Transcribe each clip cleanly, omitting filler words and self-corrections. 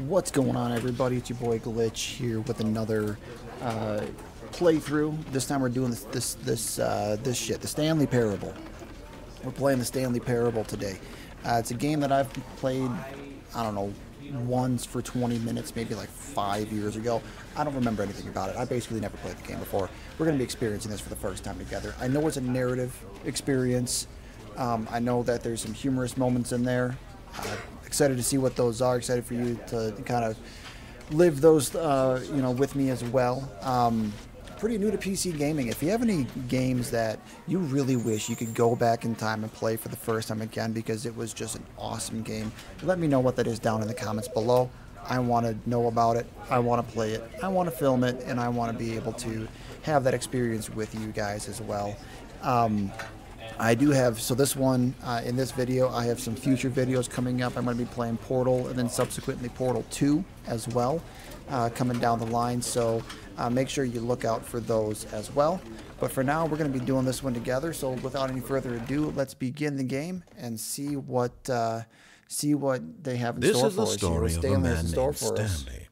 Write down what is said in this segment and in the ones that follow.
What's going on, everybody? It's your boy Glitch here with another playthrough. This time we're doing this shit, the Stanley Parable. We're playing the Stanley Parable today. It's a game that I've played, I don't know, once for 20 minutes, maybe like 5 years ago. I don't remember anything about it. I basically never played the game before. We're going to be experiencing this for the first time together. I know it's a narrative experience. I know that there's some humorous moments in there. Excited to see what those are. Excited for you to kind of live those, you know, with me as well. Pretty new to PC gaming. If you have any games that you really wish you could go back in time and play for the first time again because it was just an awesome game, let me know what that is down in the comments below. I want to know about it. I want to play it. I want to film it, and I want to be able to have that experience with you guys as well. I do have, so this one, in this video, I have some future videos coming up. I'm going to be playing Portal and then subsequently Portal 2 as well, coming down the line. So make sure you look out for those as well. But for now, we're going to be doing this one together. So without any further ado, let's begin the game and see what they have in store for us. This is the story of a man named Stanley.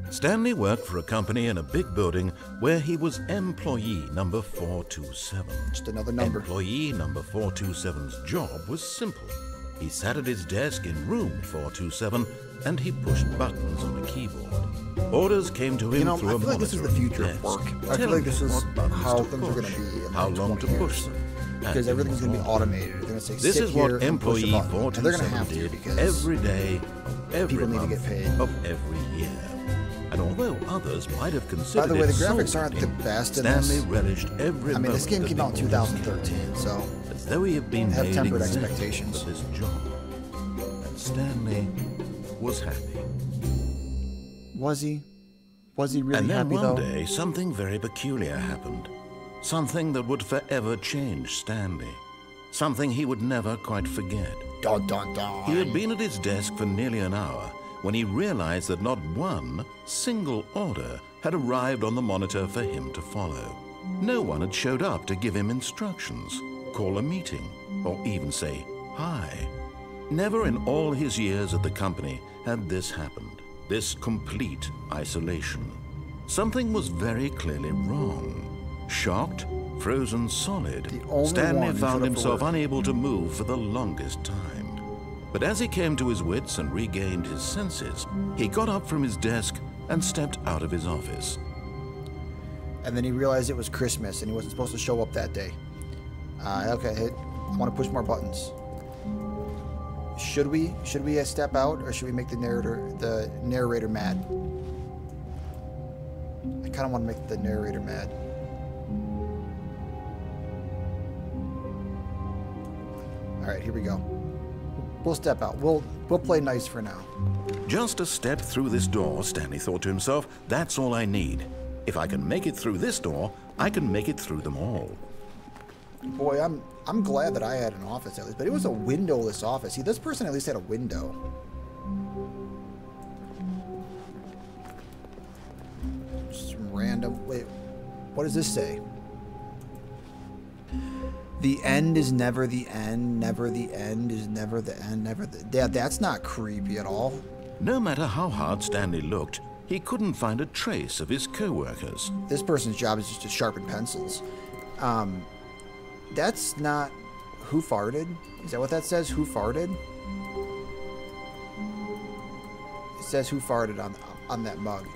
Stanley worked for a company in a big building where he was employee number 427. Just another number. Employee number 427's job was simple. He sat at his desk in room 427 and he pushed buttons on a keyboard. Orders came to him through a monitor. I feel like this is the future of work. I feel like this is how things are going to be in how long to push them. Because everything's going to be automated. They're going to say, this is what employee 427 did every day of every people need to get paid of every year. And although others might have considered by the way, the it graphics aren't the best in Stanley this. relished every I mean, this game came out in 2013, so as though he had been have made tempered exactly expectations for this job. And Stanley was happy. Was he? Was he really happy? happy, And then though? one day, something very peculiar happened. Something that would forever change Stanley. Something he would never quite forget. Dun, dun, dun. He had been at his desk for nearly an hour when he realized that not one single order had arrived on the monitor for him to follow. No one had showed up to give him instructions, call a meeting, or even say hi. Never in all his years at the company had this happened, this complete isolation. Something was very clearly wrong. Shocked, frozen solid, Stanley found himself unable to move for the longest time. But as he came to his wits and regained his senses, he got up from his desk and stepped out of his office. And then he realized it was Christmas and he wasn't supposed to show up that day. Okay, I want to push more buttons. Should we step out, or should we make the narrator mad? I kind of want to make the narrator mad. All right, here we go. We'll step out. We'll play nice for now. Just a step through this door, Stanley thought to himself, that's all I need. If I can make it through this door, I can make it through them all. Boy, I'm glad that I had an office at least, but it was a windowless office. See, this person at least had a window. Just some random. Wait, what does this say? The end is never the end, never the end is never the end, never the... Yeah, that's not creepy at all. No matter how hard Stanley looked, he couldn't find a trace of his co-workers. This person's job is just to sharpen pencils. That's not... Who farted? Is that what that says? Who farted? It says who farted on that mug.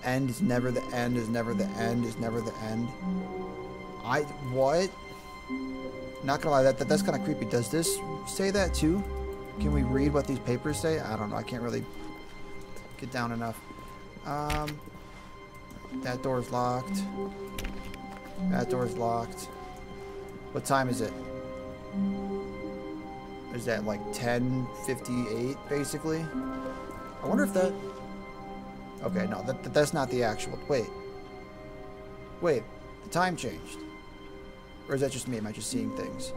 End is never the end, is never the end, is never the end. What? Not gonna lie, that's kind of creepy. Does this say that too? Can we read what these papers say? I don't know. I can't really get down enough. That door's locked. That door's locked. What time is it? Is that like 10:58 basically? I wonder if that... Okay, no, that's not the actual... Wait, the time changed. Or is that just me? Am I just seeing things?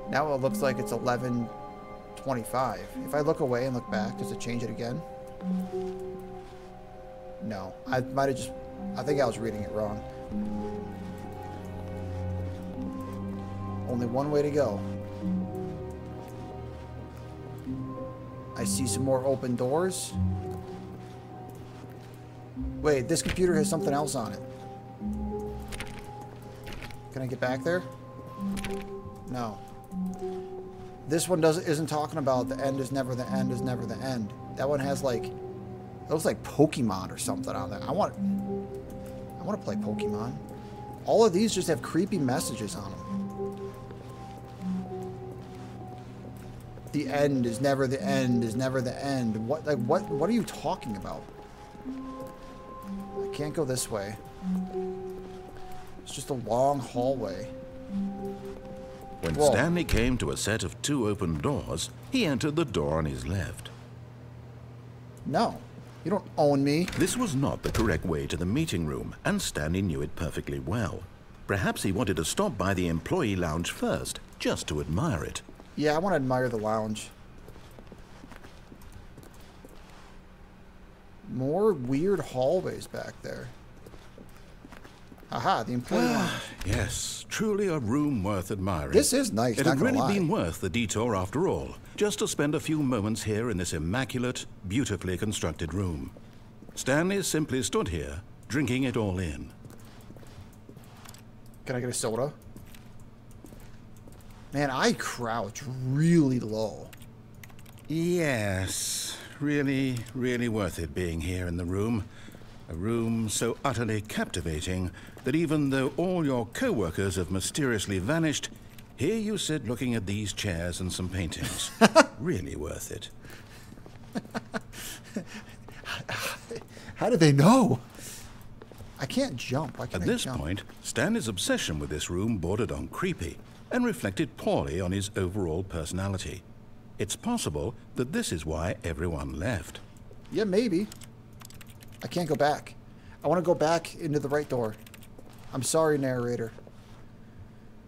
Now it looks like it's 11:25. If I look away and look back, does it change it again? No. I might have just... I think I was reading it wrong. Only one way to go. I see some more open doors. Wait, this computer has something else on it. Can I get back there? No. This one isn't talking about the end is never the end is never the end. That one has like, it looks like Pokemon or something on there. I want to play Pokemon. All of these just have creepy messages on them. The end is never the end is never the end. What are you talking about? I can't go this way. It's just a long hallway. When Stanley came to a set of 2 open doors, he entered the door on his left. No, you don't own me. This was not the correct way to the meeting room, and Stanley knew it perfectly well. Perhaps he wanted to stop by the employee lounge first, just to admire it. Yeah, I want to admire the lounge. More weird hallways back there. Aha, the employee lounge. Yes, truly a room worth admiring. This is nice, It not had gonna really lie. been worth the detour after all, just to spend a few moments here in this immaculate, beautifully constructed room. Stanley simply stood here, drinking it all in. Can I get a soda? Man, I crouch really low. Yes, really, really worth it being here in the room. A room so utterly captivating that even though all your co-workers have mysteriously vanished, here you sit looking at these chairs and some paintings. Really worth it. How do they know? I can't jump. Why can't At I this jump? point, Stanley's obsession with this room bordered on creepy and reflected poorly on his overall personality. It's possible that this is why everyone left. Yeah, maybe. I can't go back. I want to go back into the right door. I'm sorry, narrator.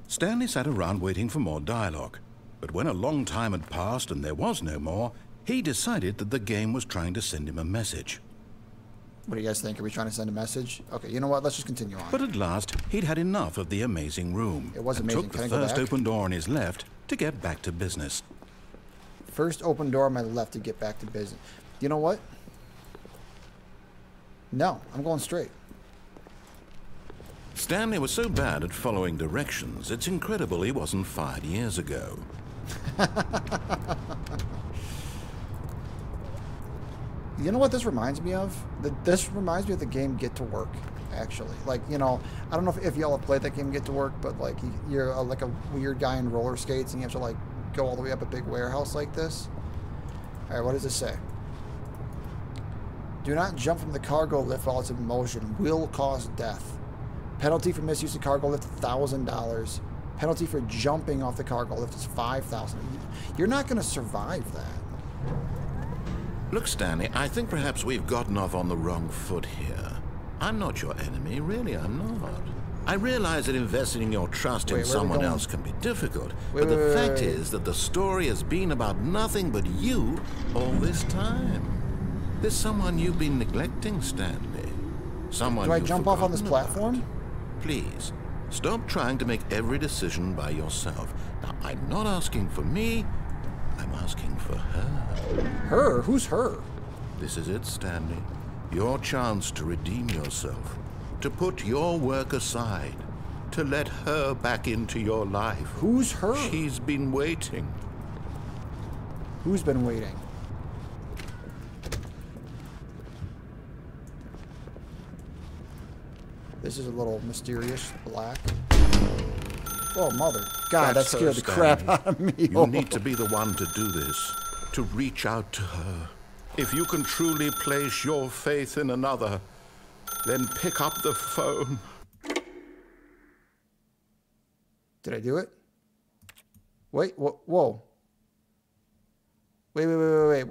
Stanley sat around waiting for more dialogue, but when a long time had passed and there was no more, he decided that the game was trying to send him a message. What do you guys think? Are we trying to send a message? Okay, you know what? Let's just continue on. But at last, he'd had enough of the amazing room. It was and amazing. took Can I the go first back? open door on his left to get back to business. First open door on my left to get back to business. You know what? No, I'm going straight. Stanley was so bad at following directions, it's incredible he wasn't fired years ago. You know what this reminds me of? This reminds me of the game Get to Work, actually. Like, you know, I don't know if y'all have played that game Get to Work, but like you're like a weird guy in roller skates and you have to like go all the way up a big warehouse like this. All right, what does this say? Do not jump from the cargo lift while it's in motion. Will cause death. Penalty for misuse of cargo lift, $1,000. Penalty for jumping off the cargo lift is $5,000. You're not going to survive that. Look, Stanley, I think perhaps we've gotten off on the wrong foot here. I'm not your enemy, really, I'm not. I realize that investing your trust in someone else can be difficult, but the fact is that the story has been about nothing but you all this time. There's someone you've been neglecting, Stanley. Someone. Do I jump off on this platform? About. Please, stop trying to make every decision by yourself. Now, I'm not asking for me, I'm asking for her. Her? Who's her? This is it, Stanley. Your chance to redeem yourself. To put your work aside. To let her back into your life. Who's her? She's been waiting. Who's been waiting? This is a little mysterious. Black. Oh, mother. God, that scared the crap out of me. You need to be the one to do this. To reach out to her. If you can truly place your faith in another, then pick up the phone. Did I do it? Wait, whoa. Wait. I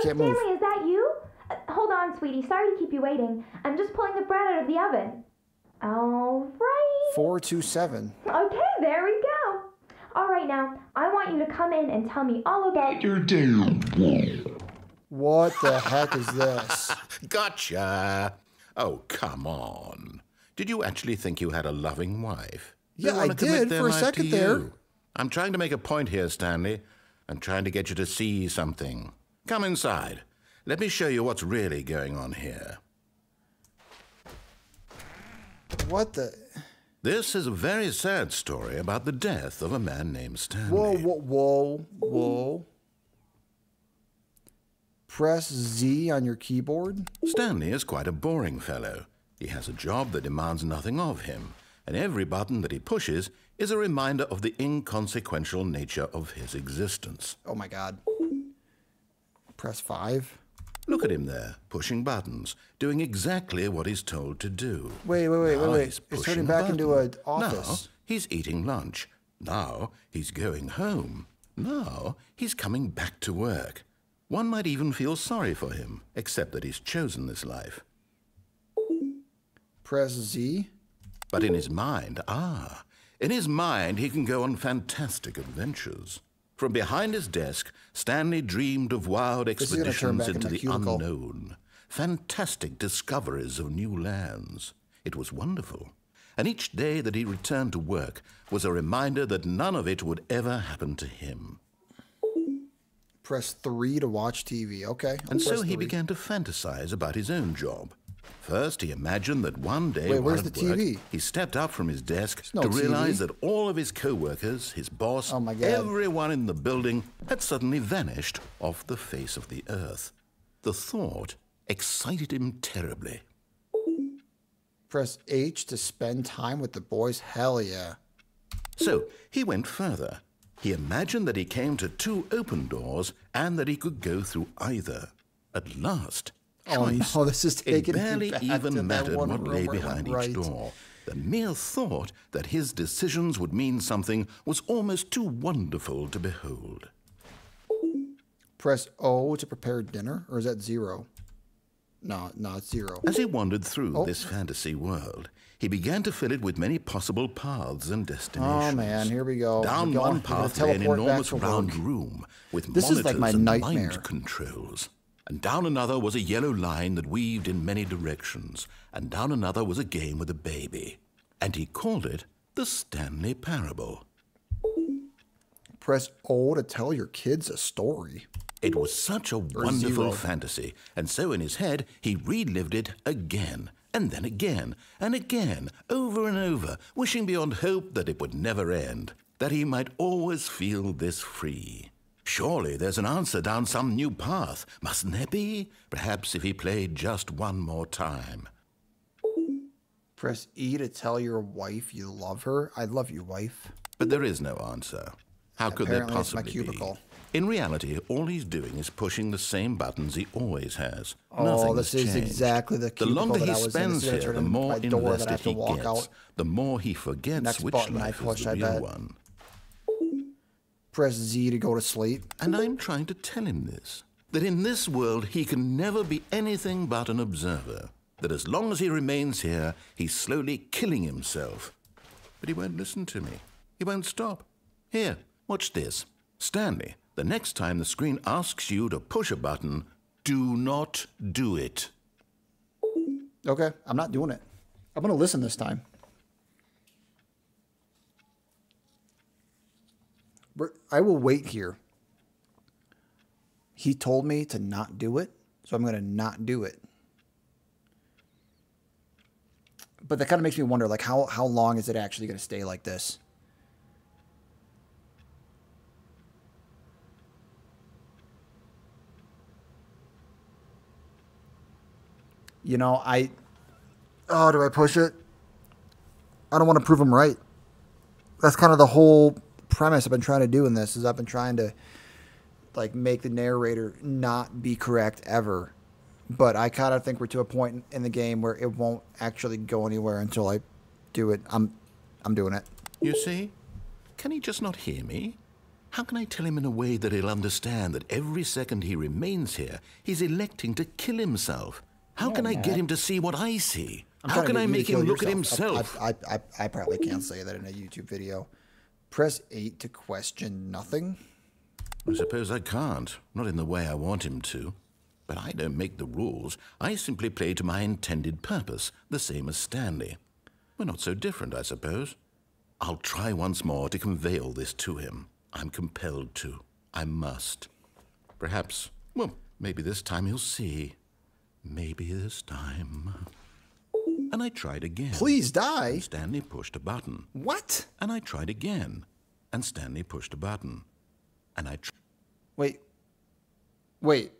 can't move. Stanley, is that you? Hold on, sweetie. Sorry to keep you waiting. I'm just pulling the bread out of the oven. All right. 427. Okay, there we go. All right, now, I want you to come in and tell me all about your day. What the heck is this? Gotcha. Oh, come on. Did you actually think you had a loving wife? Yeah, They wanna I commit did their for a life second to there. you. I'm trying to make a point here, Stanley. I'm trying to get you to see something. Come inside. Let me show you what's really going on here. What the? This is a very sad story about the death of a man named Stanley. Whoa, whoa, whoa, whoa. Press Z on your keyboard? Stanley is quite a boring fellow. He has a job that demands nothing of him, and every button that he pushes is a reminder of the inconsequential nature of his existence. Oh my God. Press 5. Look at him there, pushing buttons, doing exactly what he's told to do. Wait. Now It's turning back into an office. Now he's eating lunch. Now he's going home. Now he's coming back to work. One might even feel sorry for him, except that he's chosen this life. Press Z. But in his mind, he can go on fantastic adventures. From behind his desk, Stanley dreamed of wild expeditions into the unknown, fantastic discoveries of new lands. It was wonderful. And each day that he returned to work was a reminder that none of it would ever happen to him. Press 3 to watch TV. Okay. And so he began to fantasize about his own job. First, he imagined that one day while at work, he stepped up from his desk to realize that all of his co-workers, his boss, everyone in the building had suddenly vanished off the face of the earth. The thought excited him terribly. Press H to spend time with the boys. Hell yeah. So he went further. He imagined that he came to 2 open doors and that he could go through either. At last, this is taking it barely even mattered what lay behind each door. The mere thought that his decisions would mean something was almost too wonderful to behold. Press O to prepare dinner, or is that 0? No, it's 0. As he wandered through this fantasy world, he began to fill it with many possible paths and destinations. Oh man, here we go. Down one path lay an enormous round room with monitors and mind controls. And down another was a yellow line that weaved in many directions. And down another was a game with a baby. And he called it the Stanley Parable. Press O to tell your kids a story. It was such a wonderful fantasy. And so in his head, he relived it again, and then again, and again, over and over, wishing beyond hope that it would never end, that he might always feel this free. Surely there's an answer down some new path, mustn't there be? Perhaps if he played just one more time. Press E to tell your wife you love her. I love you, wife. But there is no answer. How could there possibly be? In reality, all he's doing is pushing the same buttons he always has. Nothing has changed. This is exactly the cubicle longer he spends here, the more invested he gets, the more he forgets which life is the real one. Press Z to go to sleep. And I'm trying to tell him this, that in this world he can never be anything but an observer, that as long as he remains here, he's slowly killing himself. But he won't listen to me. He won't stop. Here, watch this. Stanley, the next time the screen asks you to push a button, do not do it. Okay, I'm not doing it. I'm going to listen this time. I will wait here. He told me to not do it, so I'm going to not do it. But that kind of makes me wonder, like, how long is it actually going to stay like this? You know, oh, do I push it? I don't want to prove him right. That's kind of the whole premise I've been trying to do in this, is I've been trying to, like, make the narrator not be correct ever. But I kind of think we're to a point in the game where it won't actually go anywhere until I do it. I'm doing it. You see? Can he just not hear me? How can I tell him in a way that he'll understand that every second he remains here, he's electing to kill himself? How can I get him to see what I see? How can I make him look at himself? I probably can't say that in a YouTube video. Press 8 to question nothing. I suppose I can't. Not in the way I want him to. But I don't make the rules. I simply play to my intended purpose, the same as Stanley. We're not so different, I suppose. I'll try once more to convey all this to him. I'm compelled to. I must. Perhaps Well, maybe this time he'll see. Maybe this time. And I tried again. Please die. And Stanley pushed a button. What? And I tried again. And Stanley pushed a button. And I Wait. Wait.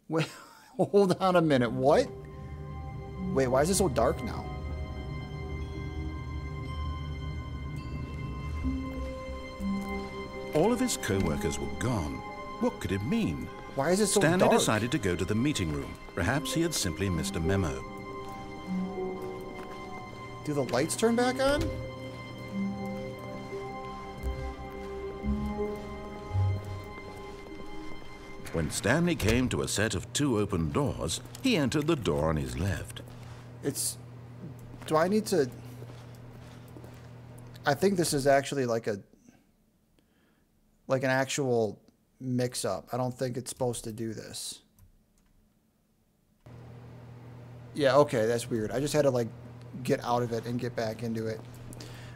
Wait. Hold on a minute. What? Wait, why is it so dark now? All of his co-workers were gone. What could it mean? Why is it so Stanley dark? decided to go to the meeting room. Perhaps he had simply missed a memo. Do the lights turn back on? When Stanley came to a set of 2 open doors, he entered the door on his left. It's... Do I need to... I think this is actually like a... like an actual mix-up. I don't think it's supposed to do this. Yeah, okay, that's weird. I just had to, like, get out of it and get back into it.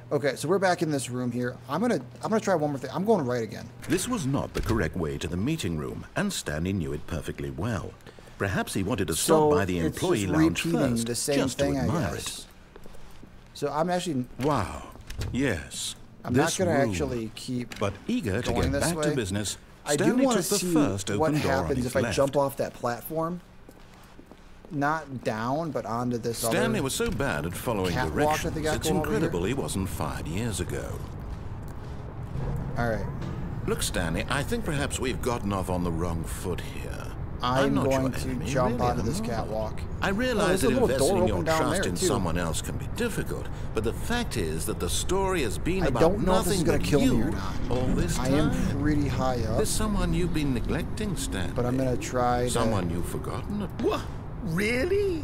Okay, so we're back in this room here. I'm gonna try one more thing. I'm going right again. This was not the correct way to the meeting room, and Stanley knew it perfectly well. Perhaps he wanted to stop by the employee lounge first, the same just thing, to admire I guess. it. So I'm actually... Wow. Yes. I'm not going to actually keep But eager to going get this back way. to business, I do Stanley want to took the see first what open door on happens his if I left. jump off that platform. Not down, but onto this Stanley other was so bad at following catwalk that they directions, got it's going over incredible here. he wasn't fired years ago. All right. Look, Stanley, I think perhaps we've gotten off on the wrong foot here. I'm not going your to enemy, jump really, onto I'm this not. catwalk. I Oh, realize there's that a little door investing your open down trust there, in too. someone else can be difficult, but the fact is that the story has been I about don't know if this is nothing gonna but kill me you or not. all this I time. am pretty high up, There's someone you've been neglecting, Stanley. but I'm going to try Someone you've forgotten. What? Really?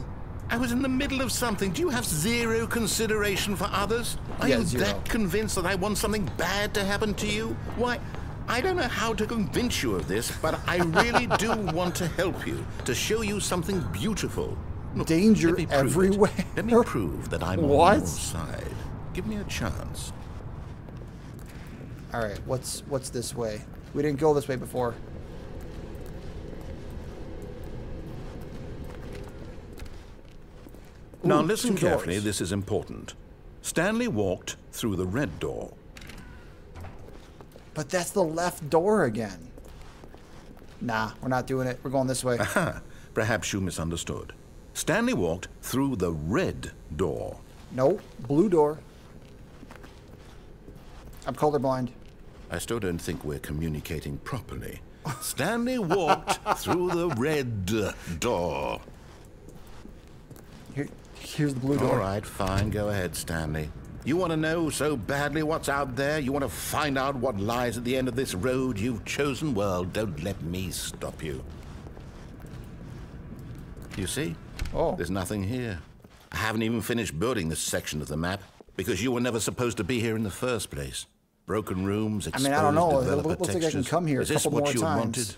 I was in the middle of something. Do you have zero consideration for others? Are Yeah, you zero. that convinced that I want something bad to happen to you? Why, I don't know how to convince you of this, but I really do want to help you, to show you something beautiful. Look, Danger let me prove it. everywhere. Let me prove that I'm What? on your side. Give me a chance. All right, what's this way? We didn't go this way before. Now Ooh, listen 2 carefully, doors. this is important. Stanley walked through the red door. But that's the left door again. Nah, we're not doing it. We're going this way. Perhaps you misunderstood. Stanley walked through the red door. Nope, blue door. I'm colorblind. I still don't think we're communicating properly. Stanley walked through the red door. Here's the blue door. All right, fine. Go ahead, Stanley. You want to know so badly what's out there? You want to find out what lies at the end of this road you've chosen? Well, don't let me stop you. You see? Oh. There's nothing here. I haven't even finished building this section of the map because you were never supposed to be here in the first place. Broken rooms, exposed I don't know. It developer looks like I can textures. come here a Is this couple what more you times. wanted?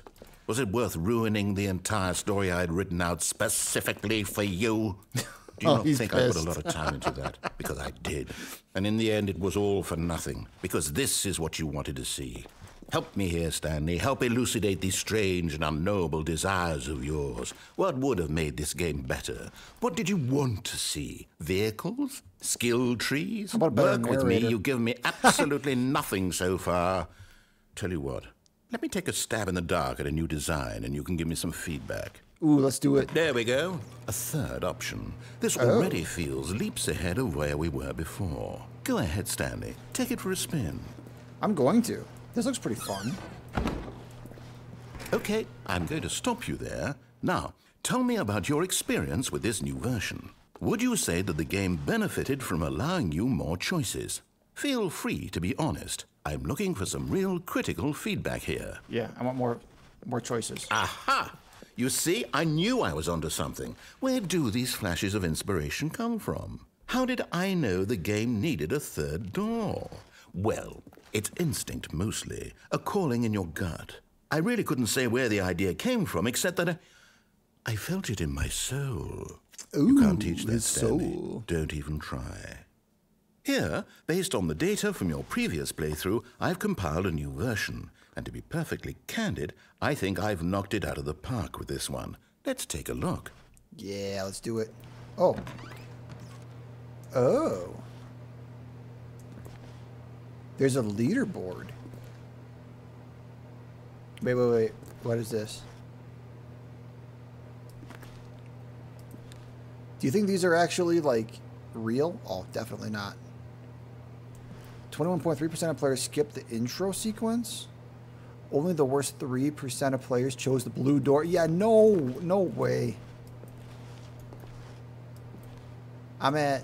Was it worth ruining the entire story I had written out specifically for you? Do you Oh, not he's think I put a pissed. lot of time into that? Because I did. And in the end, it was all for nothing. Because this is what you wanted to see. Help me here, Stanley. Help elucidate these strange and unknowable desires of yours. What would have made this game better? What did you want to see? Vehicles? Skill trees? How about a better Work with me. narrator? You've given me absolutely nothing so far. Tell you what. Let me take a stab in the dark at a new design, and you can give me some feedback. Ooh, let's do it. There we go. A third option. This Oh. already feels leaps ahead of where we were before. Go ahead, Stanley. Take it for a spin. I'm going to. This looks pretty fun. Okay, I'm going to stop you there. Now, tell me about your experience with this new version. Would you say that the game benefited from allowing you more choices? Feel free to be honest. I'm looking for some real critical feedback here. Yeah, I want more choices. Aha! You see, I knew I was onto something. Where do these flashes of inspiration come from? How did I know the game needed a third door? Well, it's instinct mostly, a calling in your gut. I really couldn't say where the idea came from, except that I felt it in my soul. Ooh, You can't teach that, his Stanley. soul. Don't even try. Here, based on the data from your previous playthrough, I've compiled a new version. And to be perfectly candid, I think I've knocked it out of the park with this one. Let's take a look. Yeah, let's do it. Oh. Oh. There's a leaderboard. Wait. What is this? Do you think these are actually, like, real? Oh, definitely not. 21.3% of players skipped the intro sequence. Only the worst 3% of players chose the blue door. Yeah, no way. I'm at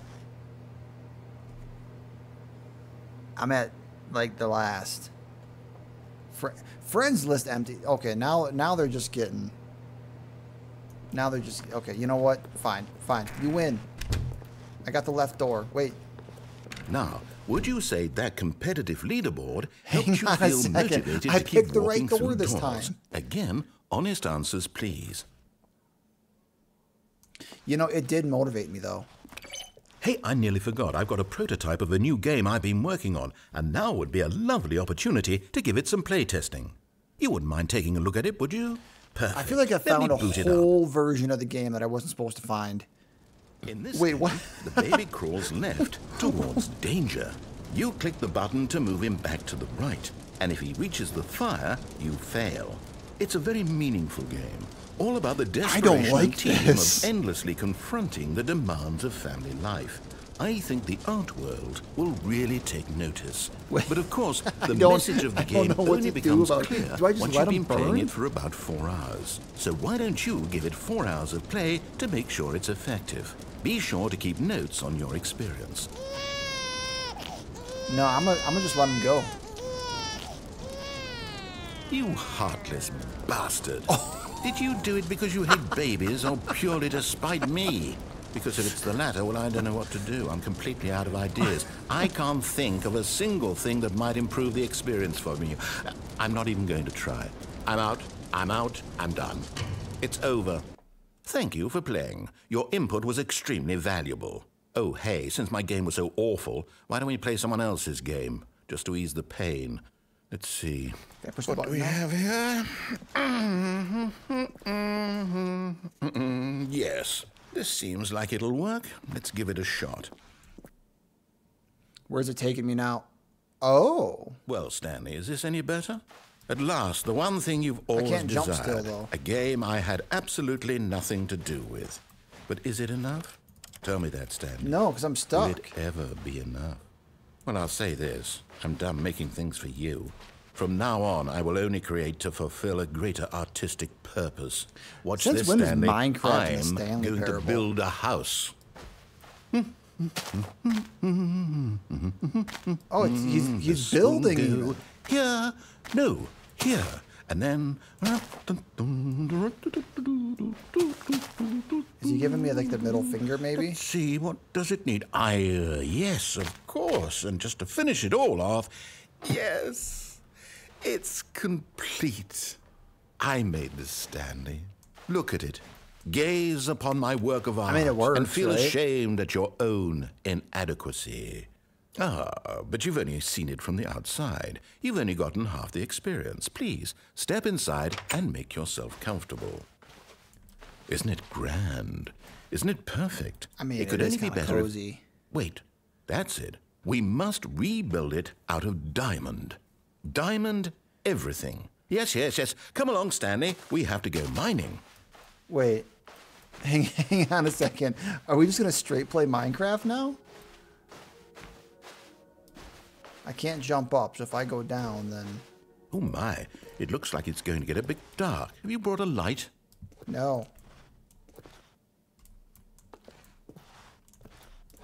like the last. Friends list empty. Okay, now they're just getting. Now they're just okay. You know what? Fine. You win. I got the left door. Wait. Now, would you say that competitive leaderboard helped you Hang on a feel second. motivated I to keep picked the walking right door through this doors? time. Again, honest answers, please. You know, it did motivate me though. Hey, I nearly forgot. I've got a prototype of a new game I've been working on, and now would be a lovely opportunity to give it some play testing. You wouldn't mind taking a look at it, would you? Perfect. I feel like I Let me found a boot it up. whole version of the game that I wasn't supposed to find. In this Wait, game, what? The baby crawls left towards danger. You click the button to move him back to the right, and if he reaches the fire, you fail. It's a very meaningful game, all about the desperation and tedium of endlessly confronting the demands of family life. I think the art world will really take notice. But of course, the message of the game only becomes clear once you've been playing it for about 4 hours. So why don't you give it 4 hours of play to make sure it's effective? Be sure to keep notes on your experience. No, I'm gonna just let him go. You heartless bastard. Did you do it because you hate babies or purely to spite me? Because if it's the latter, well, I don't know what to do. I'm completely out of ideas. I can't think of a single thing that might improve the experience for me. I'm not even going to try. I'm out, I'm done. It's over. Thank you for playing. Your input was extremely valuable. Oh, hey, since my game was so awful, why don't we play someone else's game? Just to ease the pain. Let's see. What do we have here? Yes. This seems like it'll work. Let's give it a shot. Where's it taking me now? Oh. Well, Stanley, is this any better? At last, the one thing you've always can't jump desired. still, though. A game I had absolutely nothing to do with. But is it enough? Tell me that, Stanley. No, because I'm stuck. Will it ever be enough? Well, I'll say this. I'm done making things for you. From now on, I will only create to fulfill a greater artistic purpose. Watch Since this, when is Stanley. Minecraft in the I'm Stanley going Parable? to build a house. Oh, he's building even. Here. No, here. And then... Is he giving me like the middle finger maybe? Let's see, what does it need? Yes, of course. And just to finish it all off, yes, it's complete. I made this, Stanley. Look at it. Gaze upon my work of art. I mean, it works, and feel right? ashamed at your own inadequacy. But you've only seen it from the outside. You've only gotten half the experience. Please, step inside and make yourself comfortable. Isn't it grand? Isn't it perfect? I mean, it could it only is be kinda better. cozy. Wait, that's it. We must rebuild it out of diamond. Diamond everything. Yes. Come along, Stanley. We have to go mining. Wait, hang on a second. Are we just gonna straight play Minecraft now? I can't jump up, so if I go down, then... Oh my, it looks like it's going to get a bit dark. Have you brought a light? No.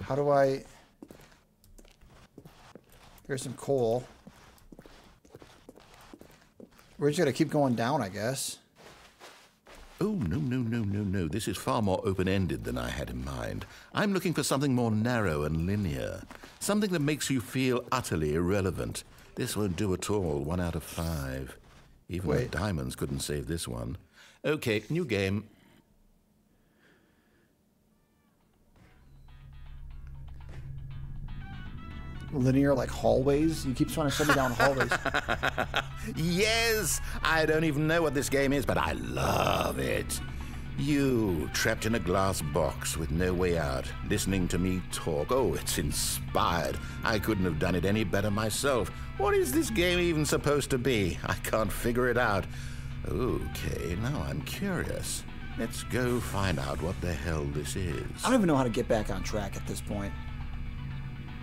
How do I... Here's some coal. We're just gonna keep going down, I guess. Oh, no. This is far more open-ended than I had in mind. I'm looking for something more narrow and linear. Something that makes you feel utterly irrelevant. This won't do at all. 1 out of 5. Even the diamonds couldn't save this one. Okay, new game. linear, like, hallways? You keep trying to send me down hallways. Yes! I don't even know what this game is, but I love it. You, trapped in a glass box with no way out, listening to me talk. Oh, it's inspired. I couldn't have done it any better myself. What is this game even supposed to be? I can't figure it out. Okay, now I'm curious. Let's go find out what the hell this is. I don't even know how to get back on track at this point.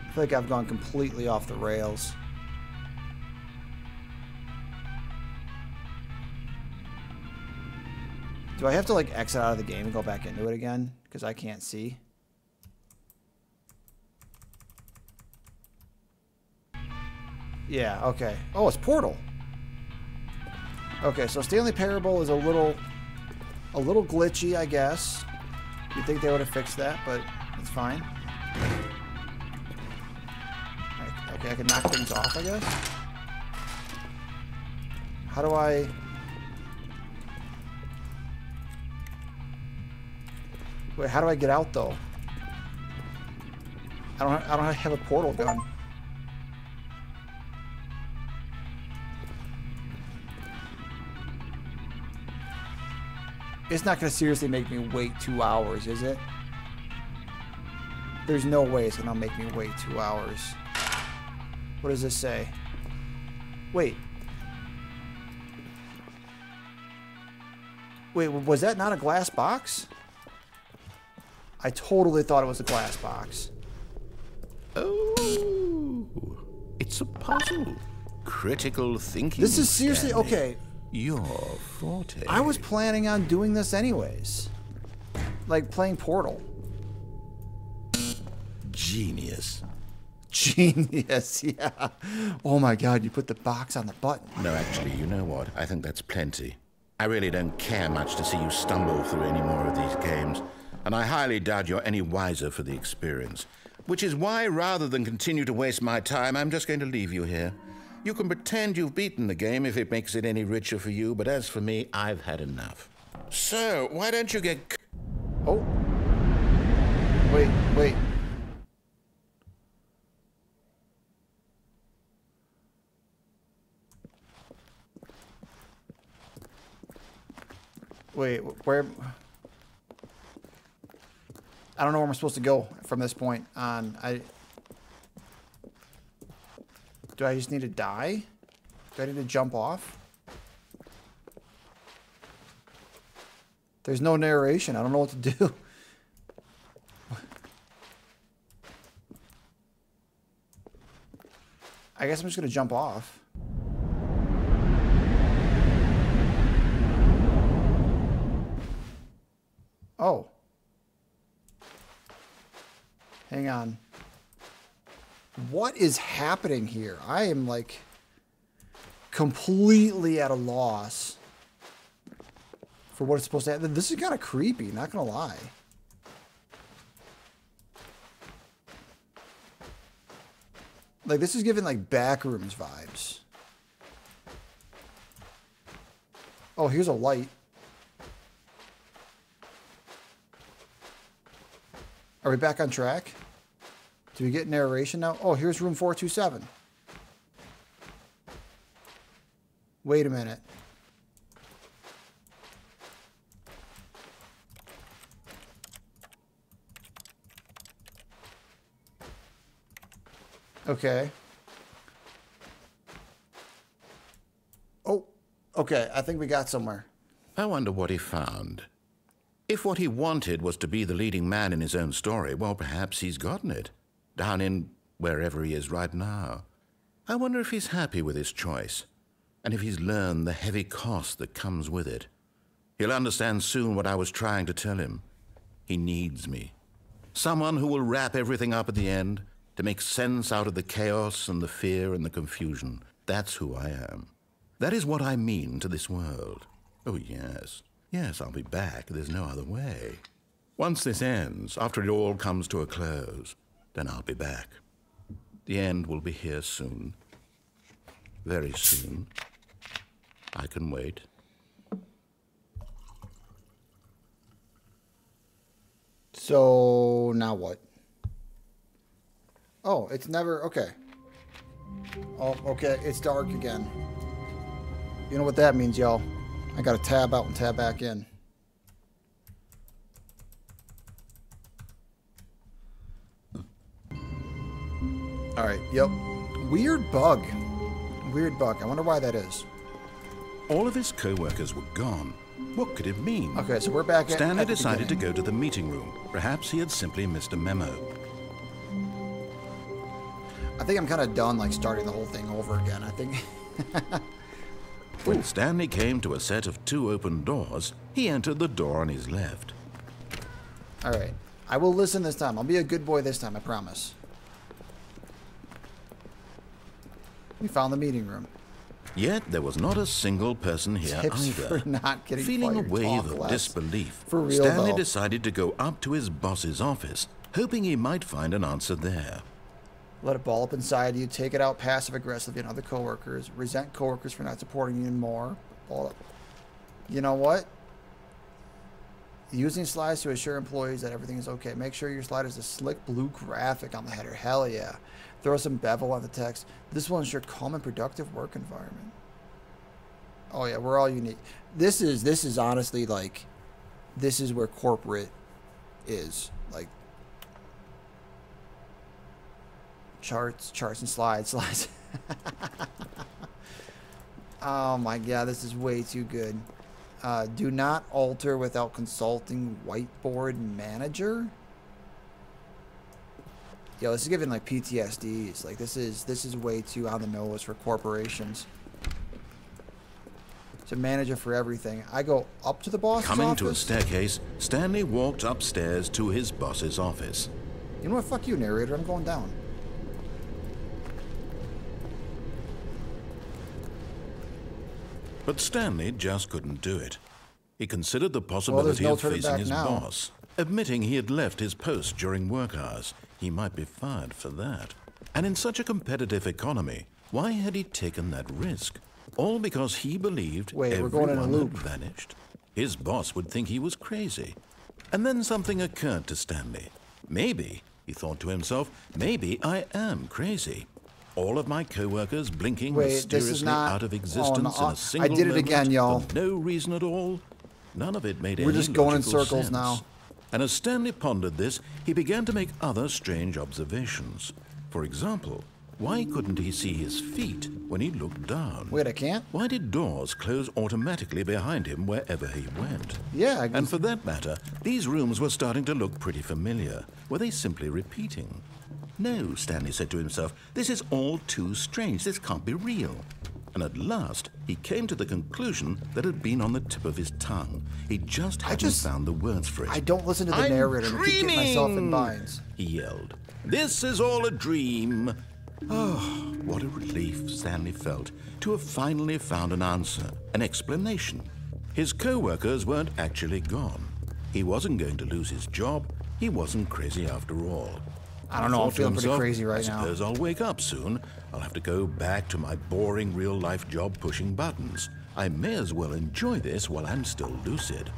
I feel like I've gone completely off the rails. Do I have to, like, exit out of the game and go back into it again? Because I can't see. Yeah, okay. Oh, it's Portal. Okay, so Stanley Parable is a little glitchy, I guess. You'd think they would have fixed that, but it's fine. Okay, I can knock things off, I guess. How do I... Wait, how do I get out, though? I don't have a portal gun. It's not going to seriously make me wait 2 hours, is it? There's no way it's going to make me wait 2 hours. What does this say? Wait. Wait, was that not a glass box? I totally thought it was a glass box. Oh, it's a puzzle. Critical thinking. This is seriously... Stanley. Okay. Your forte. I was planning on doing this anyways. Like playing Portal. Genius. Genius, yeah. Oh my god, you put the box on the button. No, actually, you know what? I think that's plenty. I really don't care much to see you stumble through any more of these games, and I highly doubt you're any wiser for the experience. Which is why, rather than continue to waste my time, I'm just going to leave you here. You can pretend you've beaten the game if it makes it any richer for you, but as for me, I've had enough. So, why don't you get... Oh. Wait. Wait, where... I don't know where I'm supposed to go from this point on. Do I just need to die? Do I need to jump off? There's no narration. I don't know what to do. I guess I'm just going to jump off. Oh. Hang on. What is happening here? I am, like, completely at a loss for what it's supposed to happen. This is kind of creepy, not gonna lie. Like, this is giving, like, Backrooms vibes. Oh, here's a light. Are we back on track? Do we get narration now? Oh, here's room 427. Wait a minute. Okay. Oh, okay. I think we got somewhere. I wonder what he found. If what he wanted was to be the leading man in his own story, well, perhaps he's gotten it. Down in wherever he is right now. I wonder if he's happy with his choice, and if he's learned the heavy cost that comes with it. He'll understand soon what I was trying to tell him. He needs me. Someone who will wrap everything up at the end, to make sense out of the chaos and the fear and the confusion. That's who I am. That is what I mean to this world. Oh, yes. Yes, I'll be back. There's no other way. Once this ends, after it all comes to a close, then I'll be back. The end will be here soon. Very soon. I can wait. So, now what? Oh, it's never... Okay. Oh, okay. It's dark again. You know what that means, y'all. I gotta tab out and tab back in. Alright, yep. Weird bug. Weird bug. I wonder why that is. All of his co-workers were gone. What could it mean? Okay, so we're back at Stanley the decided to beginning. go to the meeting room. Perhaps he had simply missed a memo. I think I'm kind of done, like, starting the whole thing over again. I think... When Stanley came to a set of 2 open doors, he entered the door on his left. Alright. I will listen this time. I'll be a good boy this time, I promise. We found the meeting room. Yet there was not a single person here Tips either. for not getting Feeling a fired. wave Talk of less. disbelief, For real, Stanley though. decided to go up to his boss's office, hoping he might find an answer there. Let it ball up inside you. Take it out passive-aggressively on other coworkers. Resent coworkers for not supporting you more. Ball up. You know what? Using slides to assure employees that everything is okay. Make sure your slide has a slick blue graphic on the header. Hell yeah. Throw some bevel on the text. This will ensure calm and productive work environment. Oh yeah, we're all unique. This is honestly like, this is where corporate is. Like, charts and slides. Oh my god, this is way too good. Do not alter without consulting whiteboard manager. Yo, this is giving like PTSDs. Like this is way too on the nose for corporations. It's a manager for everything. I go up to the boss's Coming office. to a staircase, Stanley walked upstairs to his boss's office. You know what? Fuck you, narrator. I'm going down. But Stanley just couldn't do it. He considered the possibility no of turning facing back his now. boss, admitting he had left his post during work hours. He might be fired for that. And in such a competitive economy, why had he taken that risk? All because he believed Wait, we're going in a everyone loop. had vanished. His boss would think he was crazy. And then something occurred to Stanley. Maybe, he thought to himself, maybe I am crazy. All of my co-workers blinking Wait, this is mysteriously not- out of oh, existence no, in a single I did it again, moment y'all. for no reason at all. None of it made any We're just going in logical circles sense. now. And as Stanley pondered this, he began to make other strange observations. For example, why couldn't he see his feet when he looked down? Wait, I can't? Why did doors close automatically behind him wherever he went? Yeah, I And for that matter, these rooms were starting to look pretty familiar. Were they simply repeating? No, Stanley said to himself, this is all too strange. This can't be real. And at last, he came to the conclusion that had been on the tip of his tongue. He just hadn't found the words for it. I don't listen to the narrator and keep getting myself in binds. He yelled. This is all a dream. Oh, what a relief Stanley felt to have finally found an answer, an explanation. His co-workers weren't actually gone. He wasn't going to lose his job. He wasn't crazy after all. I don't know, I'm Thought to feeling pretty himself, crazy right I now. suppose I'll wake up soon. I'll have to go back to my boring real-life job pushing buttons. I may as well enjoy this while I'm still lucid.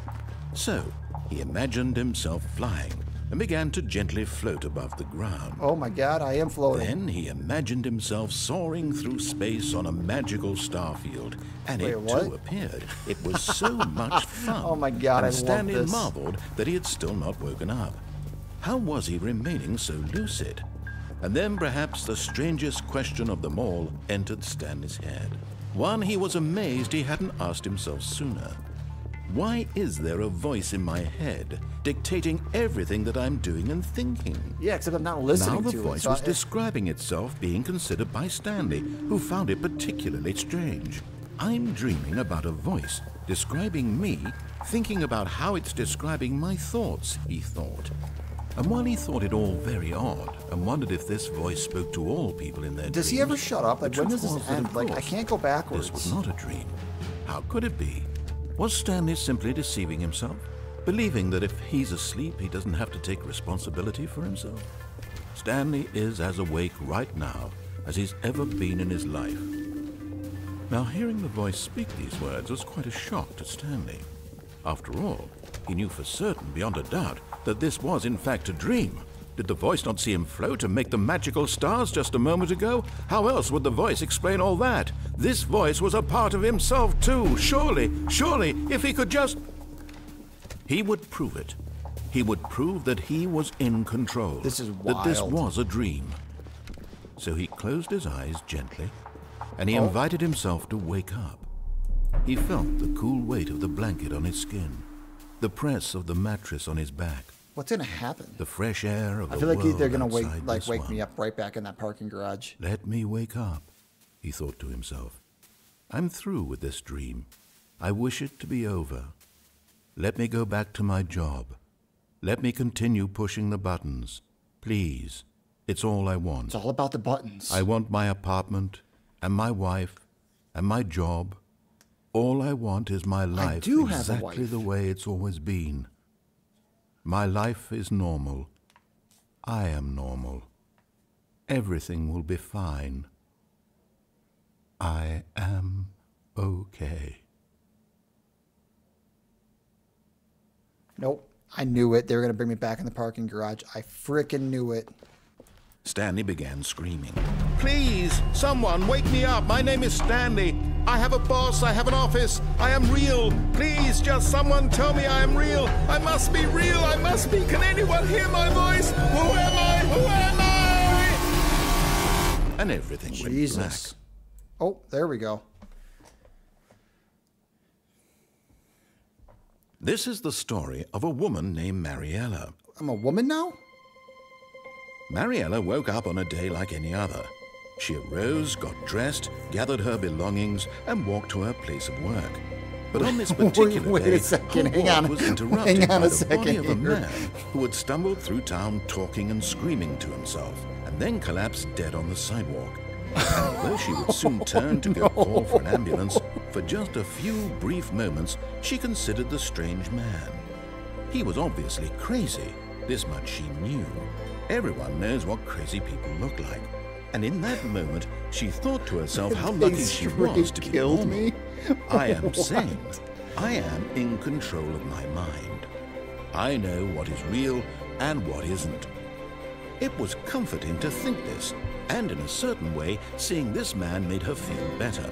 So, he imagined himself flying and began to gently float above the ground. Oh my god, I am floating. Then he imagined himself soaring through space on a magical starfield, and Wait, it what? too appeared. It was so much fun. Oh my God, I and love Stanley this. marveled that he had still not woken up. How was he remaining so lucid? And then perhaps the strangest question of them all entered Stanley's head. One he was amazed he hadn't asked himself sooner. Why is there a voice in my head dictating everything that I'm doing and thinking? Yeah, except I'm not listening Now to the it. voice so was I- describing itself being considered by Stanley, who found it particularly strange. I'm dreaming about a voice describing me, thinking about how it's describing my thoughts, he thought. And while he thought it all very odd and wondered if this voice spoke to all people in their Does he dreams, ever shut up? Like, the when truth does this was that, end? of Like, I course, can't go backwards. This was not a dream. How could it be? Was Stanley simply deceiving himself? Believing that if he's asleep, he doesn't have to take responsibility for himself? Stanley is as awake right now as he's ever been in his life. Now, hearing the voice speak these words was quite a shock to Stanley. After all, he knew for certain, beyond a doubt, that this was in fact a dream. Did the voice not see him float and make the magical stars just a moment ago? How else would the voice explain all that? This voice was a part of himself too. Surely, if he could just... He would prove it. He would prove that he was in control. This is wild. That this was a dream. So he closed his eyes gently, and he invited himself to wake up. He felt the cool weight of the blanket on his skin, the press of the mattress on his back. What's gonna happen? The fresh air of I the feel like world they're gonna wake me up right back in that parking garage. Let me wake up, he thought to himself. I'm through with this dream. I wish it to be over. Let me go back to my job. Let me continue pushing the buttons. Please, it's all I want. It's all about the buttons. I want my apartment, and my wife, and my job. All I want is my life exactly the way it's always been. My life is normal. I am normal. Everything will be fine. I am okay. Nope. I knew it. They were going to bring me back in the parking garage. I frickin' knew it. Stanley began screaming. Please, someone, wake me up. My name is Stanley. I have a boss. I have an office. I am real. Please, just someone tell me I am real. I must be real. I must be. Can anyone hear my voice? Who am I? Who am I? And everything went black. Oh, there we go. This is the story of a woman named Mariella. I'm a woman now? Mariella woke up on a day like any other. She arose, got dressed, gathered her belongings, and walked to her place of work. But on this particular day, her walk was interrupted by the body of a man who had stumbled through town talking and screaming to himself, and then collapsed dead on the sidewalk. And although she would soon turn to go call for an ambulance, for just a few brief moments, she considered the strange man. He was obviously crazy. This much she knew. Everyone knows what crazy people look like. And in that moment, she thought to herself how lucky she was to be normal. I am sane. I am in control of my mind. I know what is real and what isn't. It was comforting to think this, and in a certain way, seeing this man made her feel better.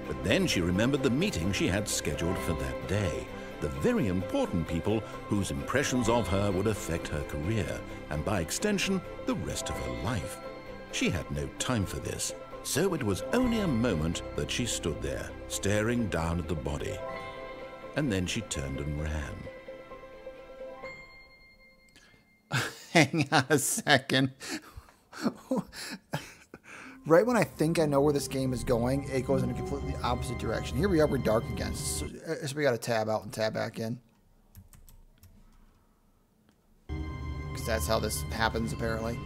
But then she remembered the meeting she had scheduled for that day, the very important people whose impressions of her would affect her career, and by extension, the rest of her life. She had no time for this, so it was only a moment that she stood there, staring down at the body. And then she turned and ran. Hang on a second. Right when I think I know where this game is going, it goes in a completely opposite direction. Here we are, we're dark again. So we got to tab out and tab back in. Because that's how this happens, apparently.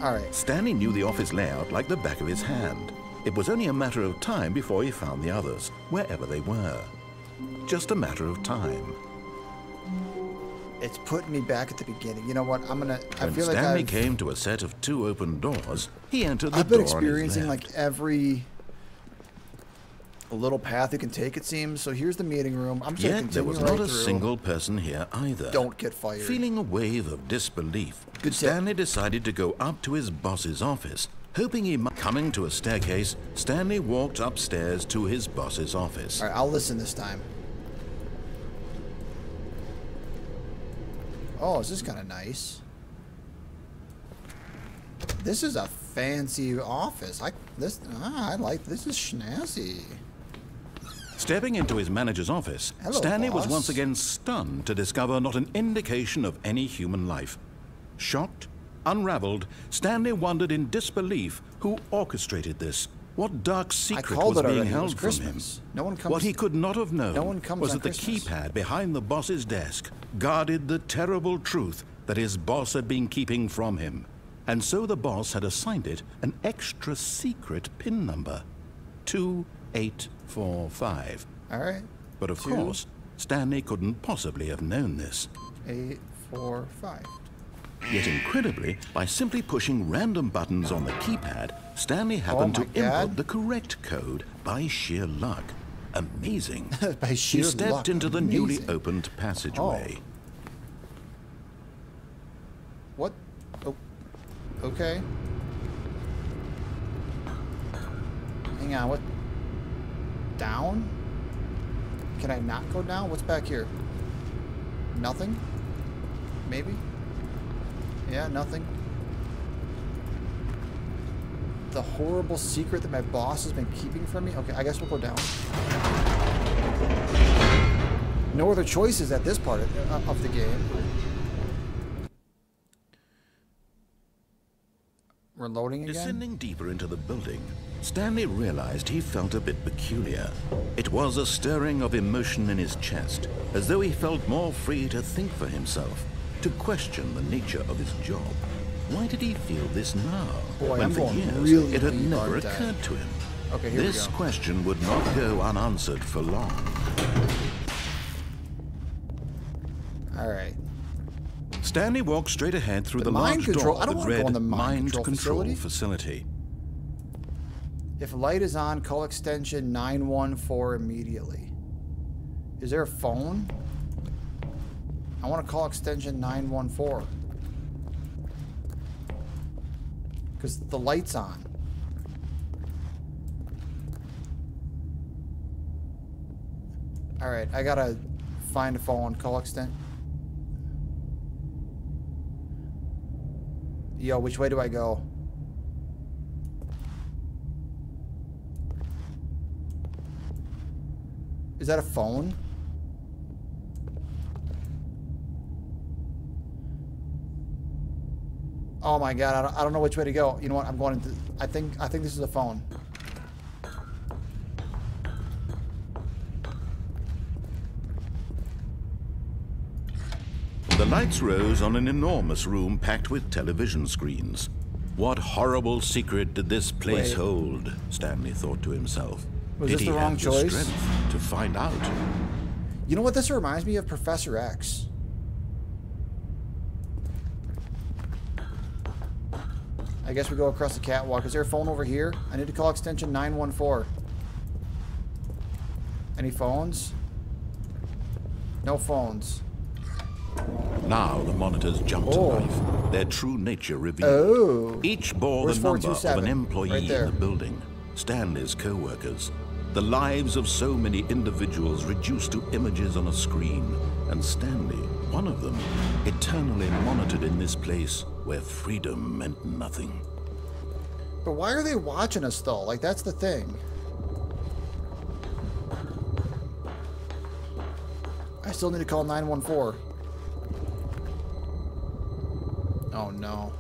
Alright. Stanley knew the office layout like the back of his hand. It was only a matter of time before he found the others, wherever they were. Just a matter of time. It's putting me back at the beginning. You know what? I When feel like Stanley came to a set of 2 open doors, he entered the door. I've been experiencing like every little path you can take, it seems. So here's the meeting room. I'm just going to Yet there was not a single person here either. Don't get fired. Feeling a wave of disbelief, Stanley decided to go up to his boss's office, hoping he might. Coming to a staircase, Stanley walked upstairs to his boss's office. All right, I'll listen this time. Oh, this is kind of nice. This is a fancy office. I like this. Is snazzy. Stepping into his manager's office, Hello, Stanley was boss. once again stunned to discover not an indication of any human life. Shocked, unraveled, Stanley wondered in disbelief who orchestrated this. What dark secret was being held from him? No one comes. What he could not have known was that the Christmas. keypad behind the boss's desk guarded the terrible truth that his boss had been keeping from him. And so the boss had assigned it an extra secret PIN number, 2845. All right. But of course, Stanley couldn't possibly have known this. 845. Yet incredibly, by simply pushing random buttons on the keypad, Stanley happened to input the correct code by sheer luck. Amazing. By sheer He stepped luck. into the newly Amazing. opened passageway. What? Oh. Okay. Hang on, what? Down? Can I not go down? What's back here? Nothing? Maybe? Yeah, nothing. The horrible secret that my boss has been keeping from me? Okay, I guess we'll go down. No other choices at this part of the game. We're loading again? Descending deeper into the building, Stanley realized he felt a bit peculiar. It was a stirring of emotion in his chest, as though he felt more free to think for himself, to question the nature of his job. Why did he feel this now, Boy, when I'm for going years really it had deep, never aren't I? occurred to him? Okay, here This we go. question would not go unanswered for long. Alright. Stanley walked straight ahead through the mind large control- door I don't that wanna go read in the mind control facility. If light is on, call extension 914 immediately. Is there a phone? I want to call extension 914. Because the light's on. Alright, I gotta find a phone, call extent. Yo, which way do I go? Is that a phone? Oh my god, I don't know which way to go. You know what? I'm going into... I think this is a phone. The lights rose on an enormous room packed with television screens. What horrible secret did this place hold? Stanley thought to himself. Was did this he the wrong have choice? the strength to find out? You know what this reminds me of? Professor X. I guess we go across the catwalk. Is there a phone over here? I need to call extension 914. Any phones? No phones. Now the monitors jumped to life, their true nature revealed. Oh. Each bore Where's the number of 427? an employee Right there. in the building, Stanley's co-workers. The lives of so many individuals reduced to images on a screen, and Stanley, one of them, eternally monitored in this place where freedom meant nothing. But why are they watching us though? Like, that's the thing. I still need to call 914. Oh no.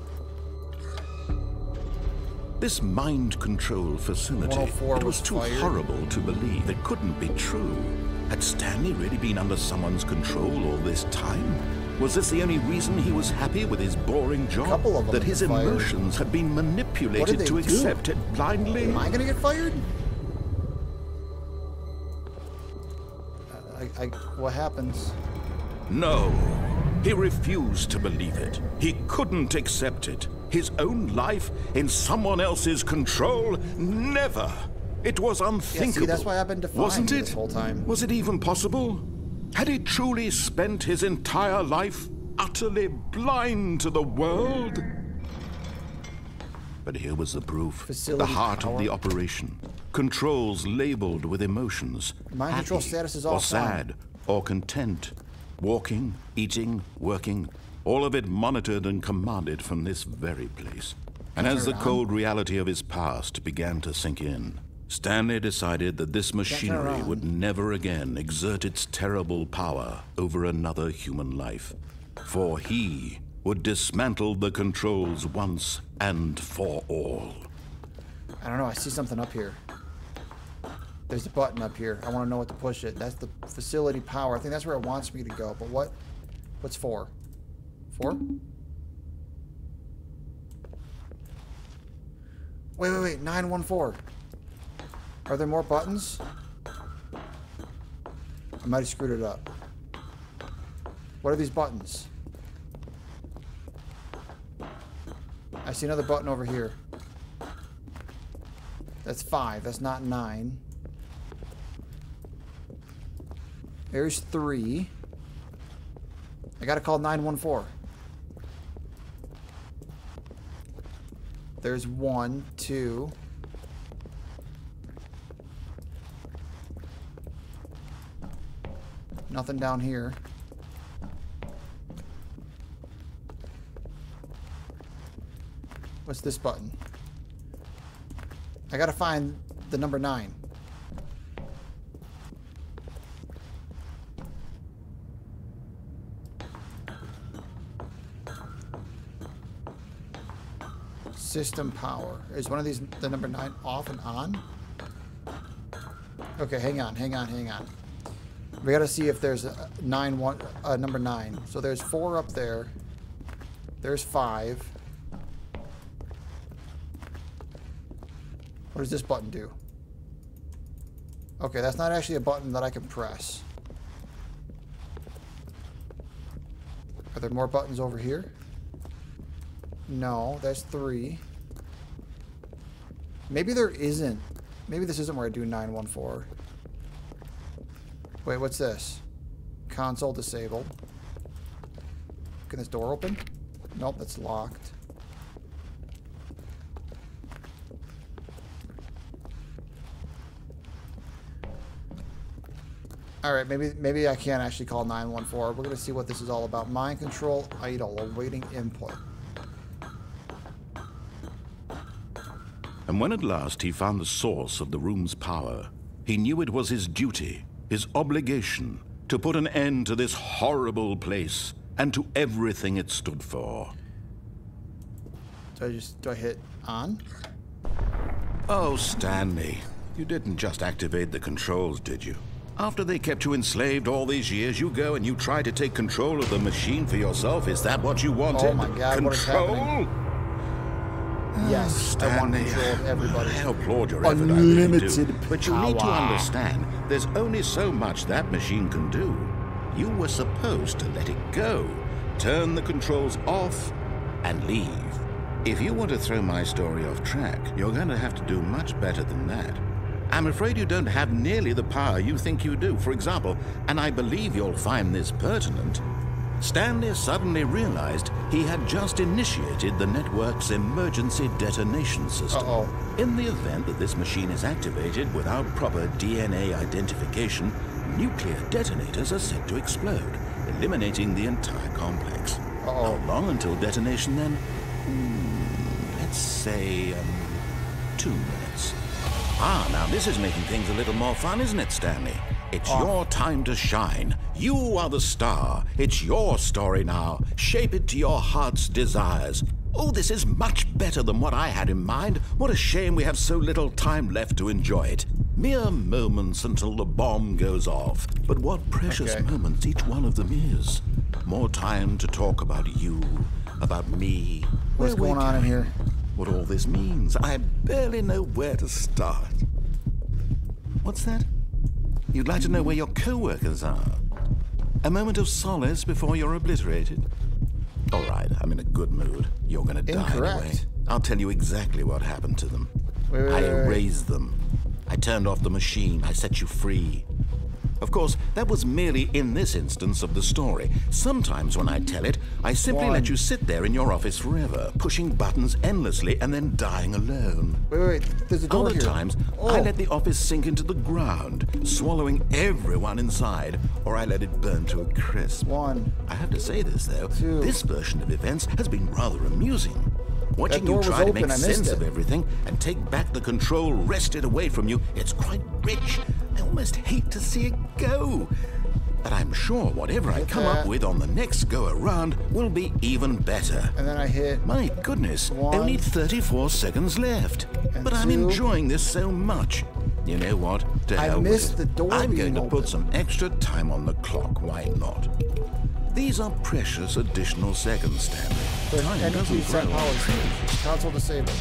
This mind control facility, 104 it was was too fired. horrible to believe. It couldn't be true. Had Stanley really been under someone's control all this time? Was this the only reason he was happy with his boring job? couple of them that his got fired. emotions had been What manipulated did they to do? accept it blindly? Am I gonna get fired? What happens? No. He refused to believe it. He couldn't accept it. His own life in someone else's control? Never. It was unthinkable. Yeah, see, that's why I've been defying Wasn't you it? this whole time. Was it even possible? Had he truly spent his entire life utterly blind to the world? But here was the proof. Facility the heart power. of the operation. Controls labeled with emotions. Mind control happy status is all or fine. sad or content. Walking, eating, working. All of it monitored and commanded from this very place. And as the cold reality of his past began to sink in, Stanley decided that this machinery would never again exert its terrible power over another human life. For he would dismantle the controls once and for all. I don't know. I see something up here. There's a button up here. I want to know what to push it. That's the facility power. I think that's where it wants me to go. But what? What's 4? 4? Wait. 914. Are there more buttons? I might have screwed it up. What are these buttons? I see another button over here. That's 5. That's not 9. There's 3. I gotta call 914. There's 1, 2. Nothing down here. What's this button? I gotta find the number 9. System power. Is one of these the number 9 off and on? Okay, hang on. We gotta see if there's a number 9. So there's 4 up there. There's 5. What does this button do? Okay, that's not actually a button that I can press. Are there more buttons over here? No, that's 3. Maybe there isn't. Maybe this isn't where I do 914. Wait, what's this? Console disabled. Can this door open? Nope, that's locked. Alright, maybe I can't actually call 914. We're going to see what this is all about. Mind control idle, awaiting input. And when at last he found the source of the room's power, he knew it was his duty, his obligation, to put an end to this horrible place and to everything it stood for. Do I hit on? Oh, Stanley, you didn't just activate the controls, did you? After they kept you enslaved all these years, you go and you try to take control of the machine for yourself. Is that what you wanted? Oh my God, what is happening? Yes, Stanley, I want control of everybody. I applaud your effort, Unlimited I really do. But you need to understand, there's only so much that machine can do. You were supposed to let it go, turn the controls off, and leave. If you want to throw my story off track, you're going to have to do much better than that. I'm afraid you don't have nearly the power you think you do. For example, and I believe you'll find this pertinent, Stanley suddenly realized he had just initiated the network's emergency detonation system. In the event that this machine is activated without proper DNA identification, nuclear detonators are set to explode, eliminating the entire complex. How long until detonation then? Let's say 2 minutes. Now this is making things a little more fun, isn't it, Stanley? It's your time to shine. You are the star. It's your story now. Shape it to your heart's desires. Oh, this is much better than what I had in mind. What a shame we have so little time left to enjoy it. Mere moments until the bomb goes off. But what precious moments each one of them is. More time to talk about you, about me. What's going on in here? What all this means. I barely know where to start. What's that? You'd like to know where your co-workers are? A moment of solace before you're obliterated? All right, I'm in a good mood. You're gonna die anyway. I'll tell you exactly what happened to them. I erased them. I turned off the machine. I set you free. Of course, that was merely in this instance of the story. Sometimes when I tell it, I simply let you sit there in your office forever, pushing buttons endlessly and then dying alone. Wait, there's a door Other here. times, I let the office sink into the ground, swallowing everyone inside, or I let it burn to a crisp. I have to say this, though. This version of events has been rather amusing. Watching you try to make sense of everything and take back the control wrested away from you, it's quite rich. I almost hate to see it go. But I'm sure whatever I come up with on the next go-around will be even better. And then I hit... My goodness, only 34 seconds left. But I'm enjoying this so much. You know what? To hell with it. I'm going to put some extra time on the clock. Why not? These are precious additional seconds, Stanley. Time doesn't grow. Console disabled.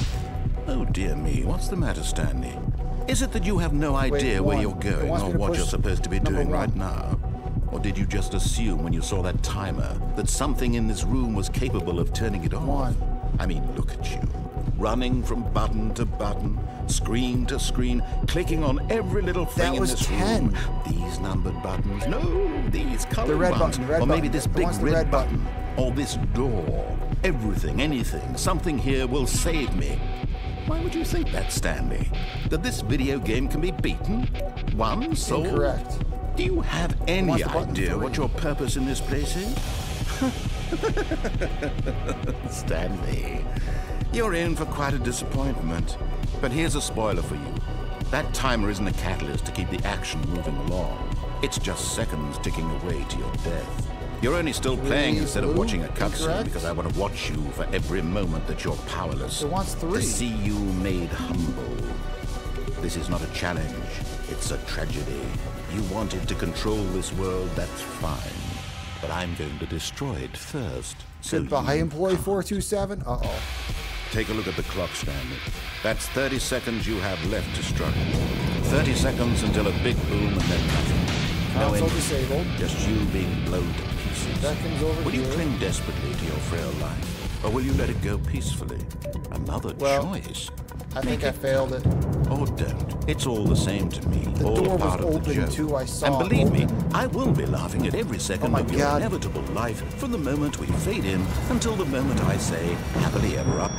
Oh dear me, what's the matter, Stanley? Is it that you have no idea where you're going or what you're supposed to be doing right now? Or did you just assume when you saw that timer that something in this room was capable of turning it off? I mean, look at you. Running from button to button, screen to screen, clicking on every little thing in this room. These numbered buttons. No, these colored ones. Or maybe this big red button. Or this door. Everything, anything, something here will save me. Why would you think that, Stanley? That this video game can be beaten? Won? Sold? Incorrect. Do you have any What's the button idea for? what your purpose in this place is? Stanley, you're in for quite a disappointment. But here's a spoiler for you. That timer isn't a catalyst to keep the action moving along. It's just seconds ticking away to your death. You're only still playing instead of watching a cutscene because I want to watch you for every moment that you're powerless. It wants 3. To see you made humble. This is not a challenge. It's a tragedy. You wanted to control this world, that's fine. But I'm going to destroy it first. So Goodbye, employee 427. Uh-oh. take a look at the clock, Stanley. That's 30 seconds you have left to struggle. 30 seconds until a big boom and then nothing. No Console end. disabled. Just you being blown to pieces. That comes over Will you here. cling desperately to your frail life? Or will you let it go peacefully? Another choice. I think I failed it. Or don't. It's all the same to me. The all door was part of the open joke. too, I saw And it believe me, open. I will be laughing at every second my of your God. inevitable life from the moment we fade in until the moment I say, happily ever up.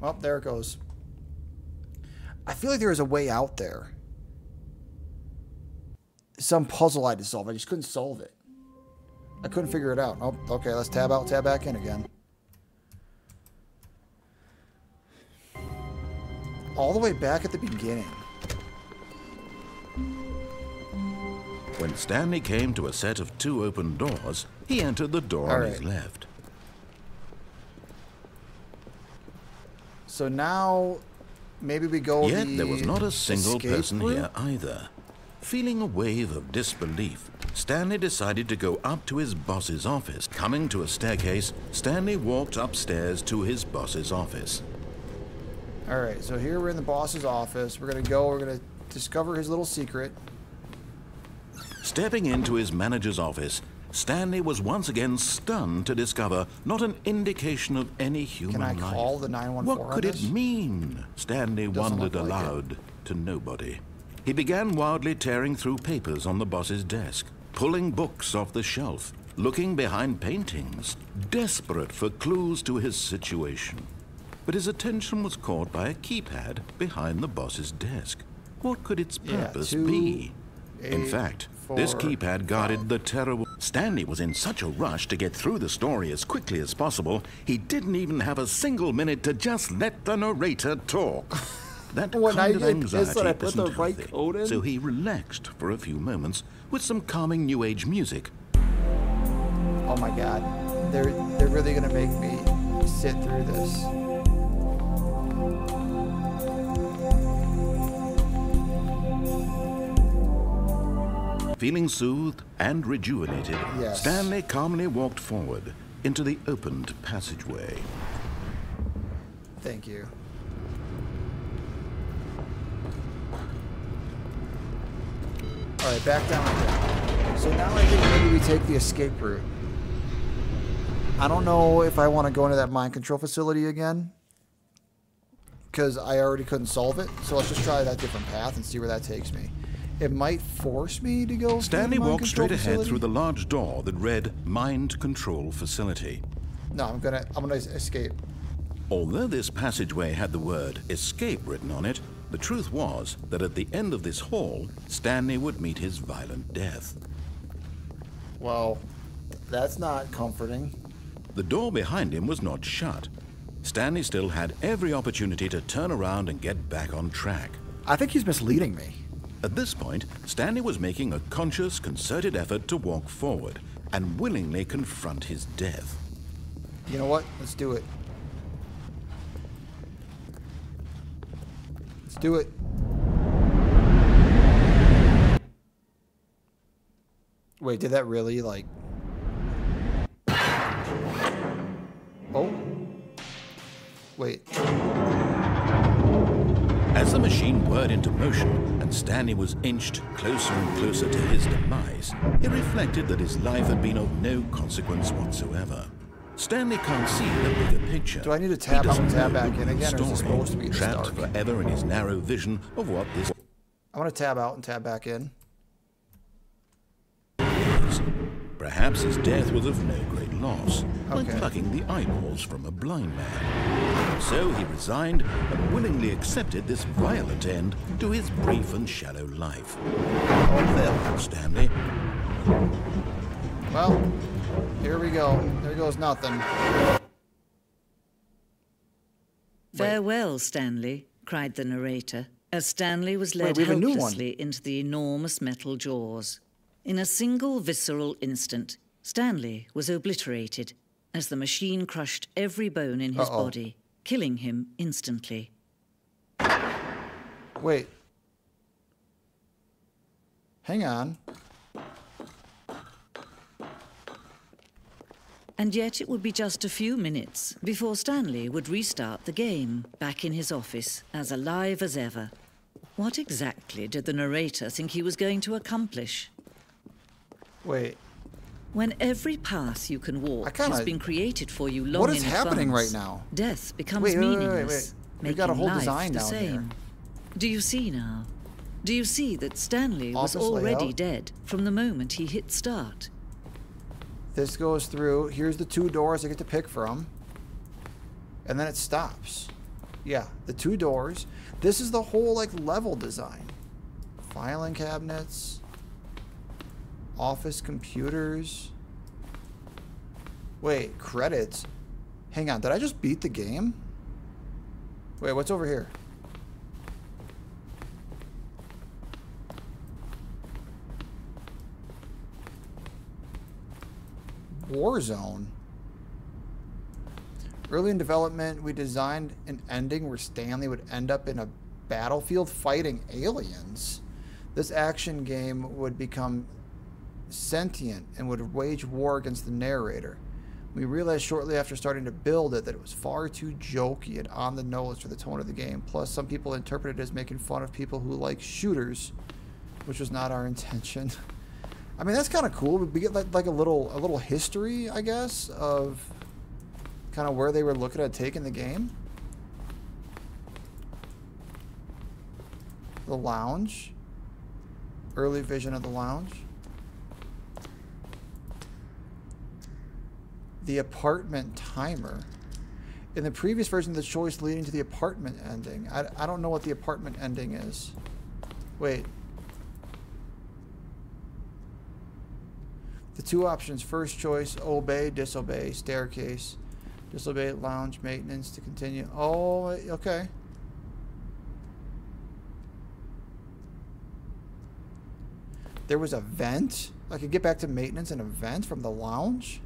Oh, there it goes. I feel like there was a way out there. Some puzzle I had to solve. I just couldn't solve it. I couldn't figure it out. Oh, okay, let's tab out, tab back in again. All the way back at the beginning. When Stanley came to a set of 2 open doors, he entered the door on his left. So now, maybe we go Yet the there was not a single escape person route? here either. Feeling a wave of disbelief, Stanley decided to go up to his boss's office. Coming to a staircase, Stanley walked upstairs to his boss's office. Alright, so here we're in the boss's office. We're going to discover his little secret. Stepping into his manager's office, Stanley was once again stunned to discover not an indication of any human Can I life. call the 911 What could on it this? mean? Stanley wondered look like it. aloud to nobody. He began wildly tearing through papers on the boss's desk, pulling books off the shelf, looking behind paintings, desperate for clues to his situation. But his attention was caught by a keypad behind the boss's desk. What could its purpose be? In fact, this keypad guarded the terrible... Stanley was in such a rush to get through the story as quickly as possible, he didn't even have a single minute to just let the narrator talk. That When I kind of get pissed anxiety when I put the isn't right healthy, code in. so he relaxed for a few moments with some calming New Age music. Oh my god. They're really going to make me sit through this. Feeling soothed and rejuvenated, Yes. Stanley calmly walked forward into the opened passageway. Thank you. Alright, back down again. So now I think maybe we take the escape route. I don't know if I want to go into that mind control facility again. Because I already couldn't solve it. So let's just try that different path and see where that takes me. It might force me to go Stanley through the mind walked control straight ahead facility. through the large door that read Mind Control Facility. No, I'm gonna escape. Although this passageway had the word escape written on it, the truth was that at the end of this hall, Stanley would meet his violent death. Well, that's not comforting. The door behind him was not shut. Stanley still had every opportunity to turn around and get back on track. I think he's misleading me. At this point, Stanley was making a conscious, concerted effort to walk forward and willingly confront his death. You know what? Let's do it. Let's do it. Wait, did that really, like... Oh. Wait. As the machine whirred into motion and Stanley was inched closer and closer to his demise, he reflected that his life had been of no consequence whatsoever. Stanley can't see the bigger picture. Do I need to tab He out and doesn't tab know back the in real again, or is it story, supposed to be this trapped dark? forever in his narrow vision of what this I want to tab out and tab back in. is. Perhaps his death was of no great loss by plucking the eyeballs from a blind man. So he resigned and willingly accepted this violent end to his brief and shallow life. Farewell, Stanley. Well, here we go. There goes nothing. Farewell, Stanley, cried the narrator, as Stanley was led helplessly into the enormous metal jaws. In a single visceral instant, Stanley was obliterated as the machine crushed every bone in his body, killing him instantly. Wait. Hang on. And yet it would be just a few minutes before Stanley would restart the game, back in his office, as alive as ever. What exactly did the narrator think he was going to accomplish? Wait. When every path you can walk has been created for you long in advance, what is happening right now? Death becomes meaningless, We got a whole making design life the down same. here. Do you see now? Do you see that Stanley was already dead from the moment he hit start? This goes through. Here's the 2 doors I get to pick from. And then it stops. Yeah, the 2 doors. This is the whole, like, level design. Filing cabinets. Office computers. Wait, credits. Hang on, did I just beat the game? Wait, what's over here? Warzone. Early in development, we designed an ending where Stanley would end up in a battlefield fighting aliens. This action game would become sentient and would wage war against the narrator. We realized shortly after starting to build it that it was far too jokey and on the nose for the tone of the game. Plus, some people interpreted it as making fun of people who like shooters, which was not our intention. I mean, that's kind of cool. We get like a little history, I guess, of kind of where they were looking at taking the game. The lounge. Early vision of the lounge. The apartment timer. In the previous version, the choice leading to the apartment ending. I don't know what the apartment ending is. Wait. The 2 options, first choice, obey, disobey, staircase, disobey, lounge, maintenance to continue. Oh, okay. There was a vent? I could get back to maintenance and a vent from the lounge?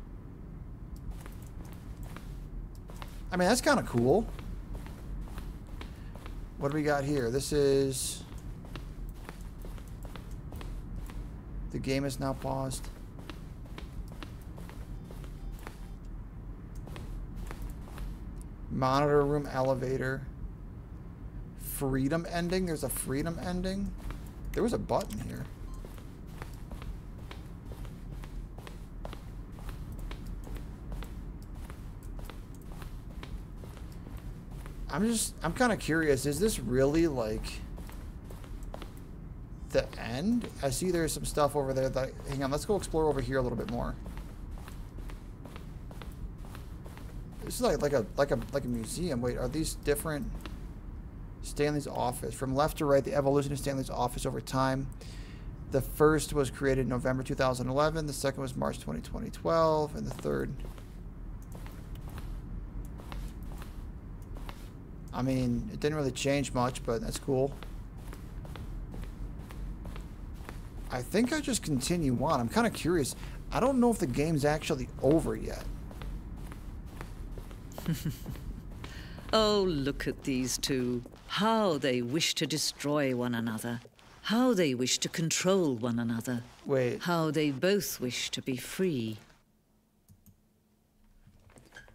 I mean, that's kind of cool. What do we got here? This is... The game is now paused. Monitor room, elevator. Freedom ending? There's a freedom ending? There was a button here. I'm kind of curious. Is this really like the end? I see there's some stuff over there that, hang on, let's go explore over here a little bit more. This is like a museum. Wait, are these different? Stanley's office. From left to right, the evolution of Stanley's office over time. The first was created in November 2011. The second was March 2012, and the third. I mean, it didn't really change much, but that's cool. I think I just continue on. I'm kind of curious. I don't know if the game's actually over yet. Oh, look at these two. How they wish to destroy one another. How they wish to control one another. Wait. How they both wish to be free.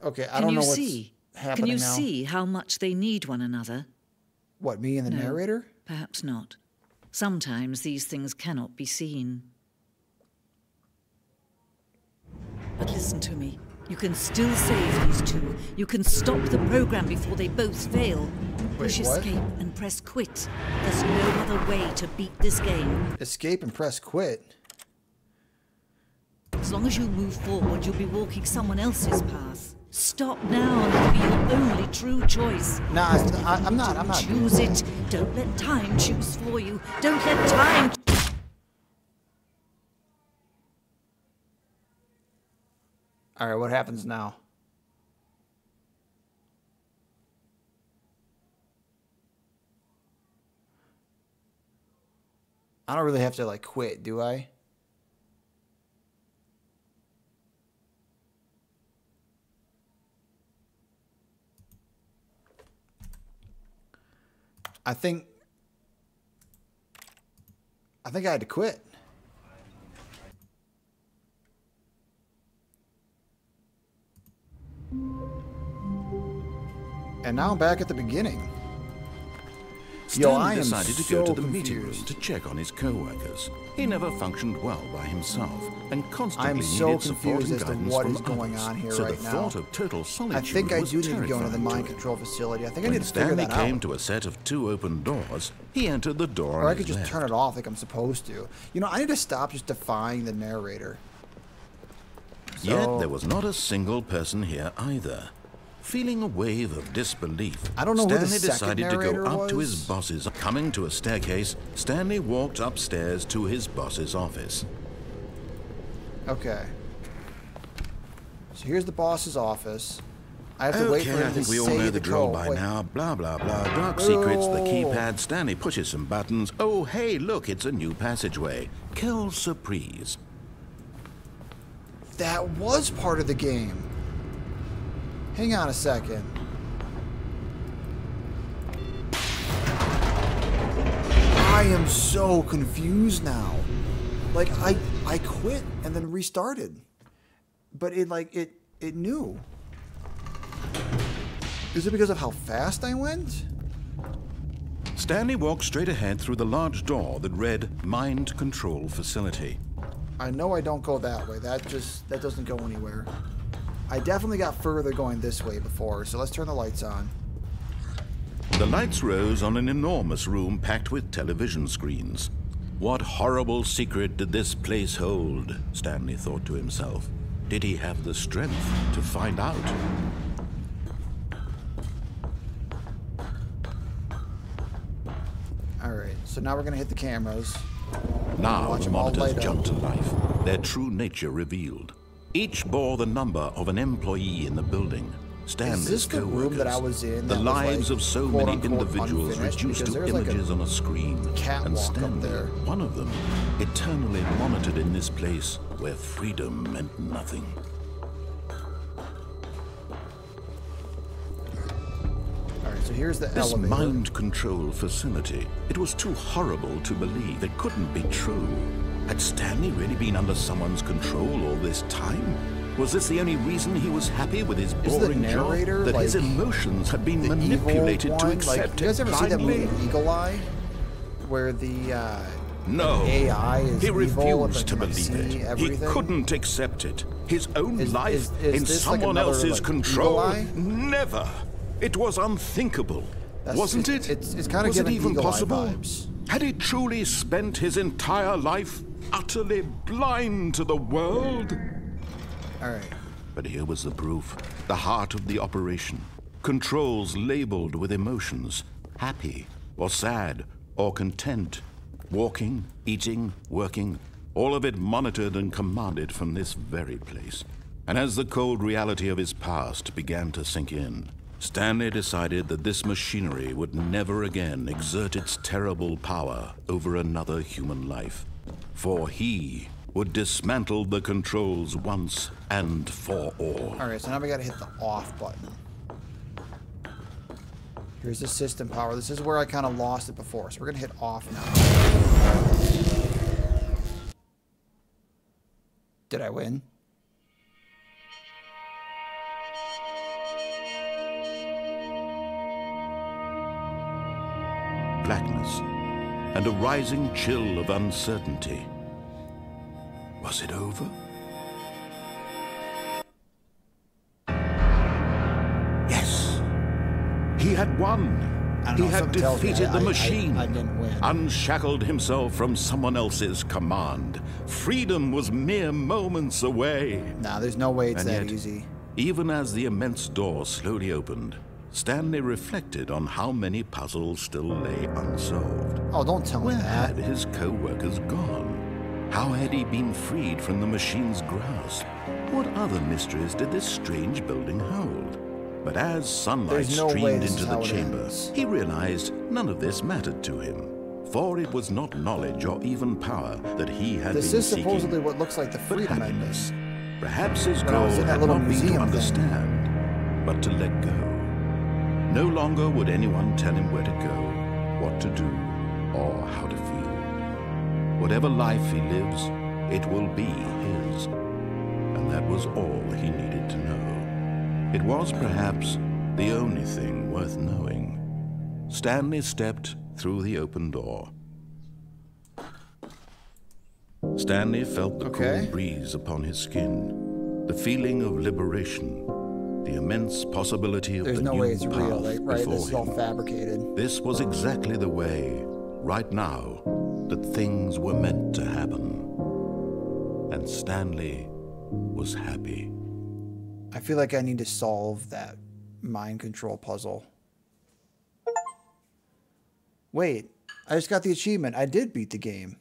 Okay, I don't know what's happening now. Can you see how much they need one another? What, me and the narrator? Perhaps not. Sometimes these things cannot be seen. But listen to me. You can still save these two. You can stop the program before they both fail. Push escape and press quit. There's no other way to beat this game. Escape and press quit. As long as you move forward, you'll be walking someone else's path. Stop now and it'll be your only true choice. Nah, I'm not. Choose it. Don't let time choose for you. Don't let time... All right, what happens now? I don't really have to, like, quit, do I? I think I had to quit. And now I'm back at the beginning. Stanley decided to go to the meeting room to check on his co-workers. He never functioned well by himself and constantly needed support and guidance from others. So the thought of total solitude was terrifying. I think I do need to go into the mind control facility. I think I need to figure that out. When Stanley came to a set of 2 open doors, he entered the door on his left. Or I could just turn it off like I'm supposed to. You know, I need to stop just defying the narrator. Yet there was not a single person here either. Feeling a wave of disbelief, Stanley decided to go up to his boss's. Coming to a staircase, Stanley walked upstairs to his boss's office. Okay. So here's the boss's office. I have to wait for him to say the code. I think we all know the drill by now. Blah, blah, blah. Dark secrets, the keypad. Stanley pushes some buttons. Oh, hey, look, it's a new passageway. Quelle surprise. That was part of the game. Hang on a second. I am so confused now. Like, I quit and then restarted. But it knew. Is it because of how fast I went? Stanley walked straight ahead through the large door that read Mind Control Facility. I know I don't go that way. That doesn't go anywhere. I definitely got further going this way before, so let's turn the lights on. The lights rose on an enormous room packed with television screens. What horrible secret did this place hold? Stanley thought to himself. Did he have the strength to find out? Alright, so now we're going to hit the cameras. Now the monitors jumped to life, their true nature revealed. Each bore the number of an employee in the building. Stanley's co-workers, the lives of so many individuals reduced to images on a screen, and Stanley, one of them, eternally monitored in this place where freedom meant nothing. Alright, so here's the elevator. This mind control facility, it was too horrible to believe. It couldn't be true. Had Stanley really been under someone's control all this time? Was this the only reason he was happy with his boring job? That his emotions had been manipulated to accept it blindly? You guys ever see that movie Eagle Eye? Where the AI is he refused to believe it. Everything? He couldn't accept it. His own life in someone else's control? Never. It was unthinkable. Wasn't it? It's kind of was it even possible? Vibes. Had he truly spent his entire life utterly blind to the world? All right. But here was the proof. The heart of the operation. Controls labeled with emotions. Happy, or sad, or content. Walking, eating, working. All of it monitored and commanded from this very place. And as the cold reality of his past began to sink in, Stanley decided that this machinery would never again exert its terrible power over another human life. For he would dismantle the controls once and for all. Alright, so now we gotta hit the off button. Here's the system power. This is where I kind of lost it before, so we're gonna hit off now. Did I win? Blackness and a rising chill of uncertainty. Was it over? Yes. He had won. He had defeated the machine, I didn't win. unshackled himself from someone else's command. Freedom was mere moments away. Nah, there's no way it's And that yet, easy. Even as the immense door slowly opened, Stanley reflected on how many puzzles still lay unsolved. Oh, don't tell me Where that. had his co-workers gone? How had he been freed from the machine's grasp? What other mysteries did this strange building hold? But as sunlight There's no way streamed this into is the how it chamber, ends. he realized none of this mattered to him. For it was not knowledge or even power that he had This been is seeking, supposedly what looks like the but freedom happiness. ending. Perhaps his When I goal was in that had little not been to museum thing. understand, but to let go. No longer would anyone tell him where to go, what to do, or how to feel. Whatever life he lives, it will be his. And that was all he needed to know. It was perhaps the only thing worth knowing. Stanley stepped through the open door. Stanley felt the cool breeze upon his skin, the feeling of liberation, the immense possibility of There's the no new way it's path real, right? before This is all him. fabricated. This was exactly the way, right now, that things were meant to happen. And Stanley was happy. I feel like I need to solve that mind control puzzle. Wait, I just got the achievement. I did beat the game.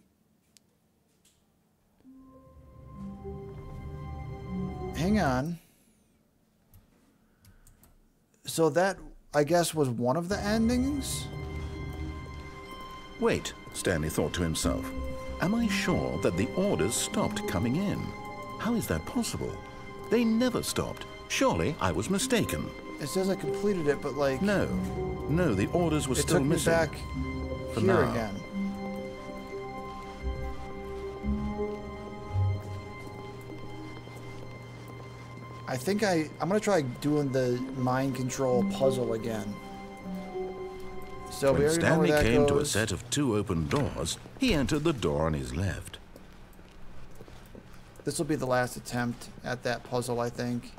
Hang on. So that, I guess, was one of the endings? Wait, Stanley thought to himself. Am I sure that the orders stopped coming in? How is that possible? They never stopped. Surely I was mistaken. It says I completed it, but like... No, the orders were it still took me missing. back For here now. again. I think I'm gonna try doing the mind control puzzle again. So we When already know where Stanley that came to a goes. set of 2 open doors, he entered the door on his left. This will be the last attempt at that puzzle, I think.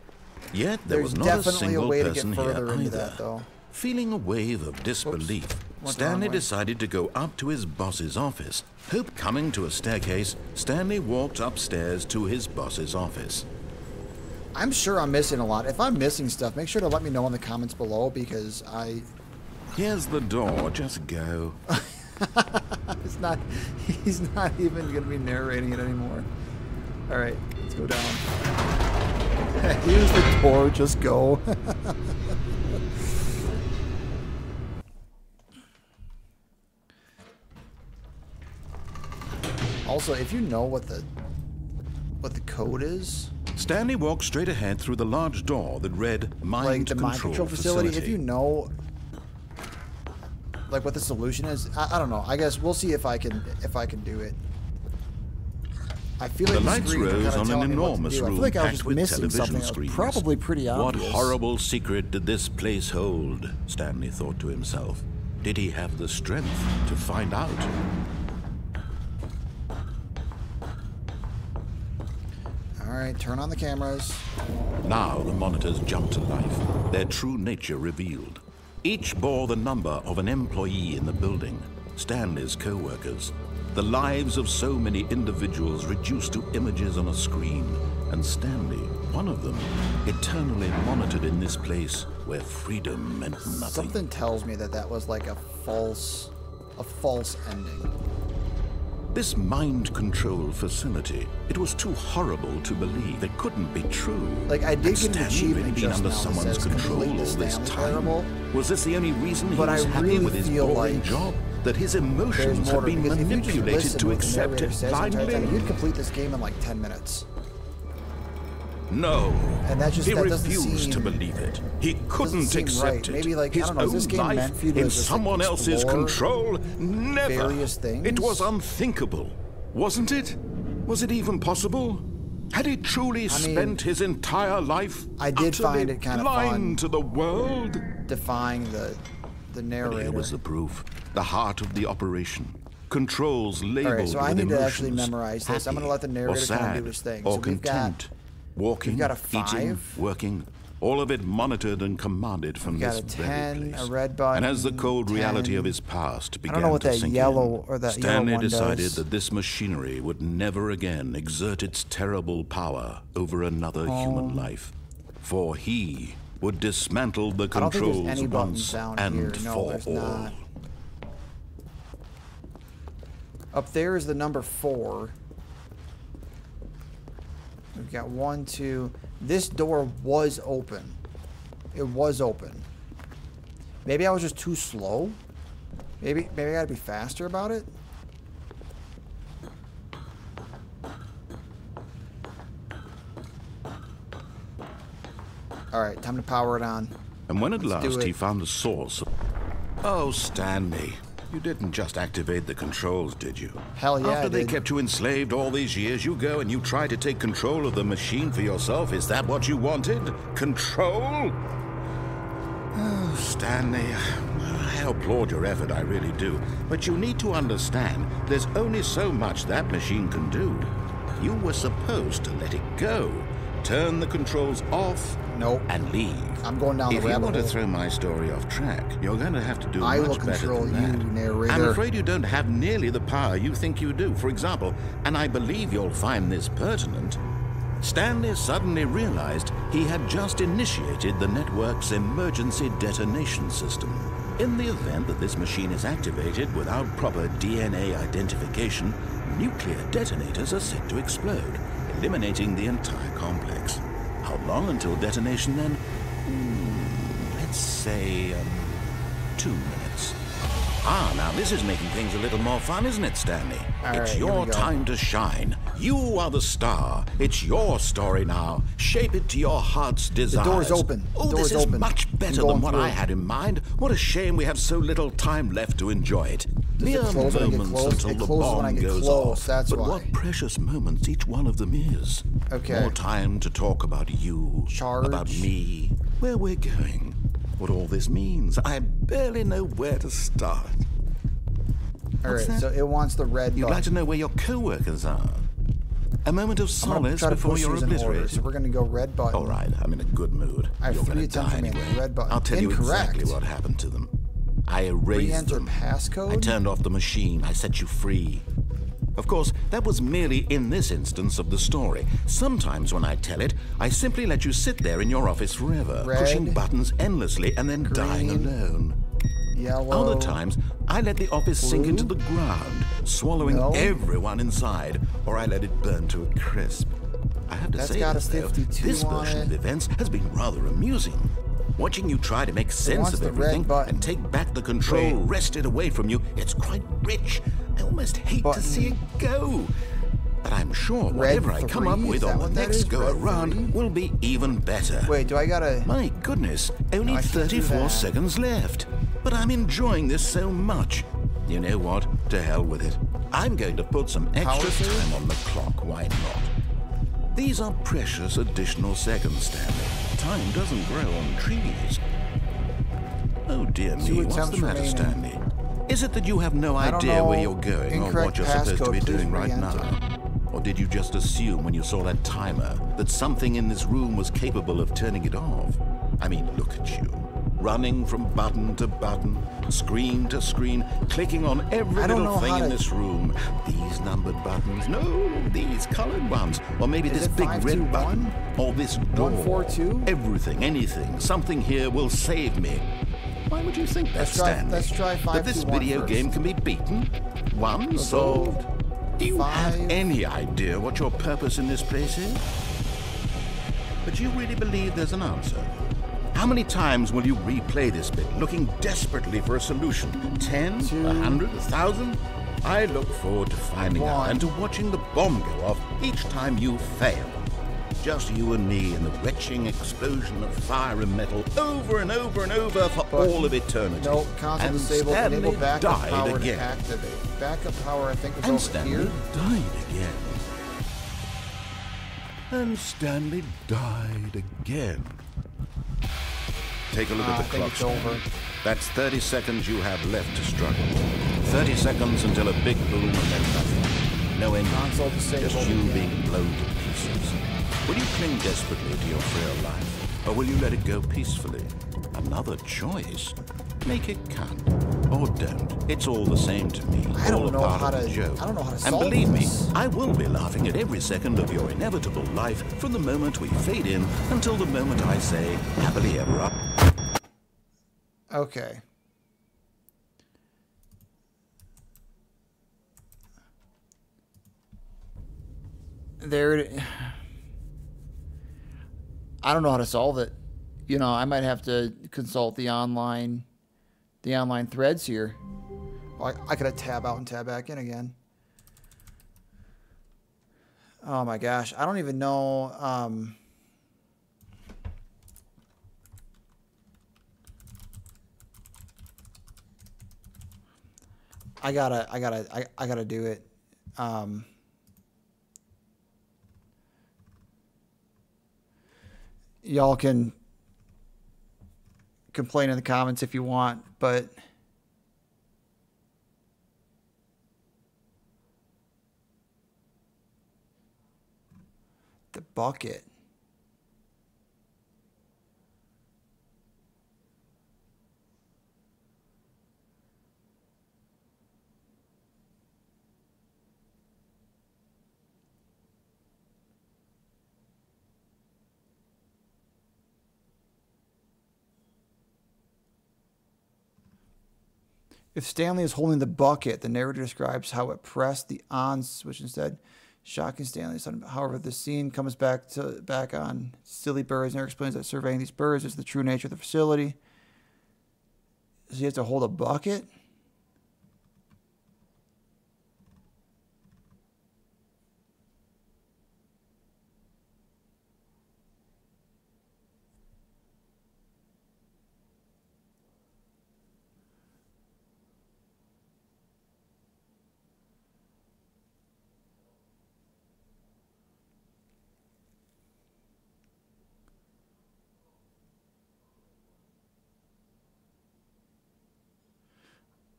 Yet there There's was not a definitely a single way to person get further here into either. that, though. Feeling a wave of disbelief, Went the wrong Stanley way. decided to go up to his boss's office. Hope coming to a staircase, Stanley walked upstairs to his boss's office. I'm sure I'm missing a lot. If I'm missing stuff, make sure to let me know in the comments below, because Here's the door, just go. it's not, he's not even going to be narrating it anymore. All right, let's go down. Here's the door, just go. Also, if you know what the code is, Stanley walked straight ahead through the large door that read Mind like the Control mind control facility, Facility. if you know like what the solution is, I don't know. I guess we'll see if I can do it. I feel like The lights screens are rose kinda on an telling me what to enormous do. I room feel like I was packed just with missing television something that was screens. probably pretty What obvious. horrible secret did this place hold? Stanley thought to himself. Did he have the strength to find out? All right, turn on the cameras. Now the monitors jumped to life, their true nature revealed. Each bore the number of an employee in the building, Stanley's co-workers. The lives of so many individuals reduced to images on a screen, and Stanley, one of them, eternally monitored in this place where freedom meant nothing. Something tells me that that was like a false ending. This mind control facility, it was too horrible to believe. It couldn't be true. Like, I did Had get an Stanley achievement really been just under now that someone's says control complete all the this Stanley time? Parable. Was this the only reason he But was I happy really with his feel boring like job? That his There's emotions more had to been because if you just manipulated listen to what the accept narrator it says the entire time, blindly? you'd complete this game in like 10 minutes. No. And that he doesn't refused seem- to believe it. He couldn't seem accept right. it. Maybe, like, I his don't know, is this own game life meant for you to in just, like, someone else's explore control? Never. various things? It was unthinkable, wasn't it? Was it even possible? Had he truly spent his entire life I did utterly find it kind of blind fun. to the world? Defying the But narrator. here was the proof, the heart of the operation. Controls labeled All right, so I with need to emotions, actually memorize this. I'm happy gonna let the or narrator kind of sad do his thing. Or So we've got- content, walking, we've got a eating, 5. working. all of it monitored and commanded from this very place. A red button, and as the cold 10. reality of his past began I don't know what to that sink yellow in, or that Stanley yellow one decided does. that this machinery would never again exert its terrible power over another human life, for he would dismantle the controls once and for all. Not. Up there is the number 4. We've got 1, 2. This door was open. It was open. Maybe I was just too slow. Maybe I gotta be faster about it. All right, time to power it on. And when at last he found the source of... Oh, Stanley, you didn't just activate the controls, did you? Hell yeah, After they kept you enslaved all these years, you go and you try to take control of the machine for yourself. Is that what you wanted? Control? Oh, Stanley, I applaud your effort, I really do. But you need to understand, there's only so much that machine can do. You were supposed to let it go. Turn the controls off. Nope. And leave. I'm going down the rabbit hole. If you want to throw my story off track, you're going to have to do much better than that. I will control you, narrator. I'm afraid you don't have nearly the power you think you do. For example, and I believe you'll find this pertinent, Stanley suddenly realized he had just initiated the network's emergency detonation system. In the event that this machine is activated without proper DNA identification, nuclear detonators are set to explode, eliminating the entire complex. How long until detonation then? Let's say 2 minutes. Ah, now this is making things a little more fun, isn't it, Stanley? It's your time to shine. You are the star. It's your story now. Shape it to your heart's desires. The door's open. Oh, this is much better than what I had in mind. What a shame we have so little time left to enjoy it. Mere moments until the bomb goes off. But what precious moments each one of them is. Okay. More time to talk about you, about me, where we're going, what all this means. I barely know where to start. Alright, so it wants the red button. You'd like to know where your co-workers are. A moment of solace before you're obliterated. So we're going to go red button. All right, I'm in a good mood. I have 3 attempts anyway. Red button. I'll tell you exactly what happened to them. I erased them. Passcode? I turned off the machine. I set you free. Of course, that was merely in this instance of the story. Sometimes when I tell it, I simply let you sit there in your office forever, pushing buttons endlessly and then dying alone. Yellow. Other times, I let the office sink into the ground, swallowing everyone inside, or I let it burn to a crisp. I have to say, though, this version of events has been rather amusing. Watching you try to make sense of everything and take back the control wrested away from you, it's quite rich. I almost hate to see it go. But I'm sure whatever I come up with on the next go-around will be even better. Wait, do I gotta... My goodness, only 34 seconds left. But I'm enjoying this so much. You know what? To hell with it. I'm going to put some extra time on the clock. Why not? These are precious additional seconds, Stanley. Time doesn't grow on trees. Oh dear me, what's the matter, Stanley? Is it that you have no idea where you're going or what you're supposed to be doing right now? Or did you just assume when you saw that timer that something in this room was capable of turning it off? I mean, look at you. Running from button to button, screen to screen, clicking on every little thing in this room. These numbered buttons, no, these colored ones. Or maybe this big red button, or this door. 142? Everything, anything, something here will save me. Why would you think that, Stanley? Let's try 521 that this video game can be beaten? One solved? Do you have any idea what your purpose in this place is? But you really believe there's an answer? How many times will you replay this bit, looking desperately for a solution? 10? 100? 1,000? I look forward to finding out and to watching the bomb go off each time you fail. Just you and me in the retching explosion of fire and metal over and over and over for all of eternity. Nope, console disabled. Enable backup power again. to activate. Backup power, I think, was and over Stanley here. Died again. And Stanley died again. Take a look at the clock, Stanley. That's 30 seconds you have left to struggle. 30 seconds until a big boom and then nothing. No end. Just you being blown to pieces. Will you cling desperately to your frail life? or will you let it go peacefully? Another choice? Make it count. Or don't. It's all the same to me. I don't know part how of to. the joke. I don't know how to And solve believe this. me, I will be laughing at every second of your inevitable life from the moment we fade in until the moment I say happily ever after. Okay. There. I don't know how to solve it. You know, I might have to consult the online threads here. I could have tab out and tab back in again. Oh my gosh, I don't even know. I gotta do it. Y'all can complain in the comments if you want, but the bucket. If Stanley is holding the bucket, the narrator describes how it pressed the on switch instead, shocking Stanley. However, the scene comes back on silly birds. Narrator explains that surveying these birds is the true nature of the facility. So you have to hold a bucket?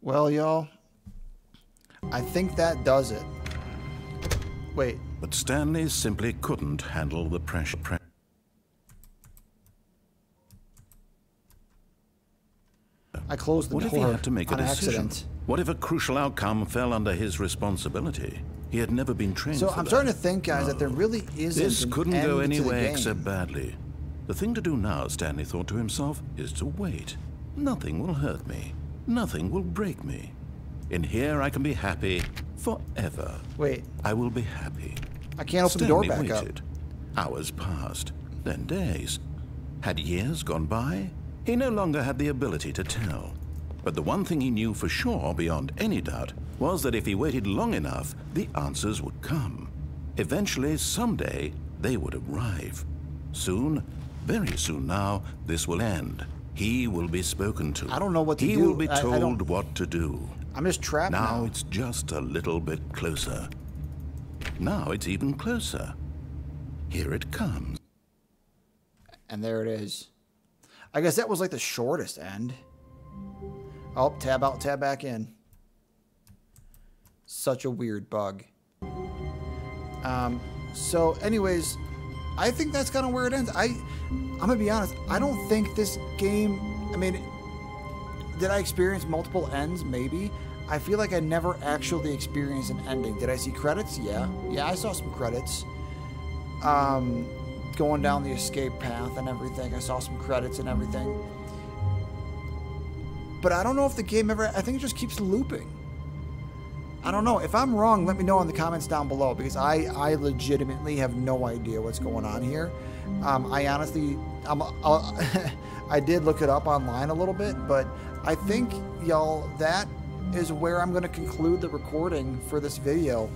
Well, y'all, I think that does it. Wait. But Stanley simply couldn't handle the pressure. I closed the door What if he had to make a on decision? accident. What if a crucial outcome fell under his responsibility? He had never been trained So for I'm that. starting to think, guys, that there really isn't This an couldn't end go to the anywhere game. except badly. The thing to do now, Stanley thought to himself, is to wait. Nothing will hurt me. Nothing will break me. In here, I can be happy forever. Wait. I will be happy. I can't open the door Stanley back waited. Hours passed, then days. Had years gone by? He no longer had the ability to tell. But the one thing he knew for sure, beyond any doubt, was that if he waited long enough, the answers would come. Eventually, someday, they would arrive. Soon, very soon now, this will end. He will be spoken to. I don't know what to do. He will be I told don't... what to do. I'm just trapped now. Now it's just a little bit closer. Now it's even closer. Here it comes. And there it is. I guess that was like the shortest end. Oh, tab out, tab back in. Such a weird bug. So anyways, I think that's kind of where it ends. I'm gonna be honest, I don't think this game, I mean, did I experience multiple ends? Maybe. I feel like I never actually experienced an ending. Did I see credits? Yeah. Yeah, I saw some credits. Going down the escape path and everything. I saw some credits and everything. But I don't know if the game ever, I think it just keeps looping. I don't know. If I'm wrong, let me know in the comments down below, because I legitimately have no idea what's going on here. I honestly, I did look it up online a little bit, but I think, y'all, that is where I'm going to conclude the recording for this video.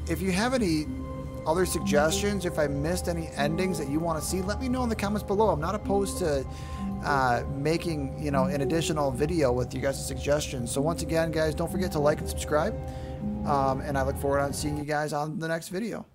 If you have any other suggestions, if I missed any endings that you want to see, let me know in the comments below. I'm not opposed to making, you know, an additional video with you guys' suggestions. So once again, guys, don't forget to like and subscribe. And I look forward to seeing you guys on the next video.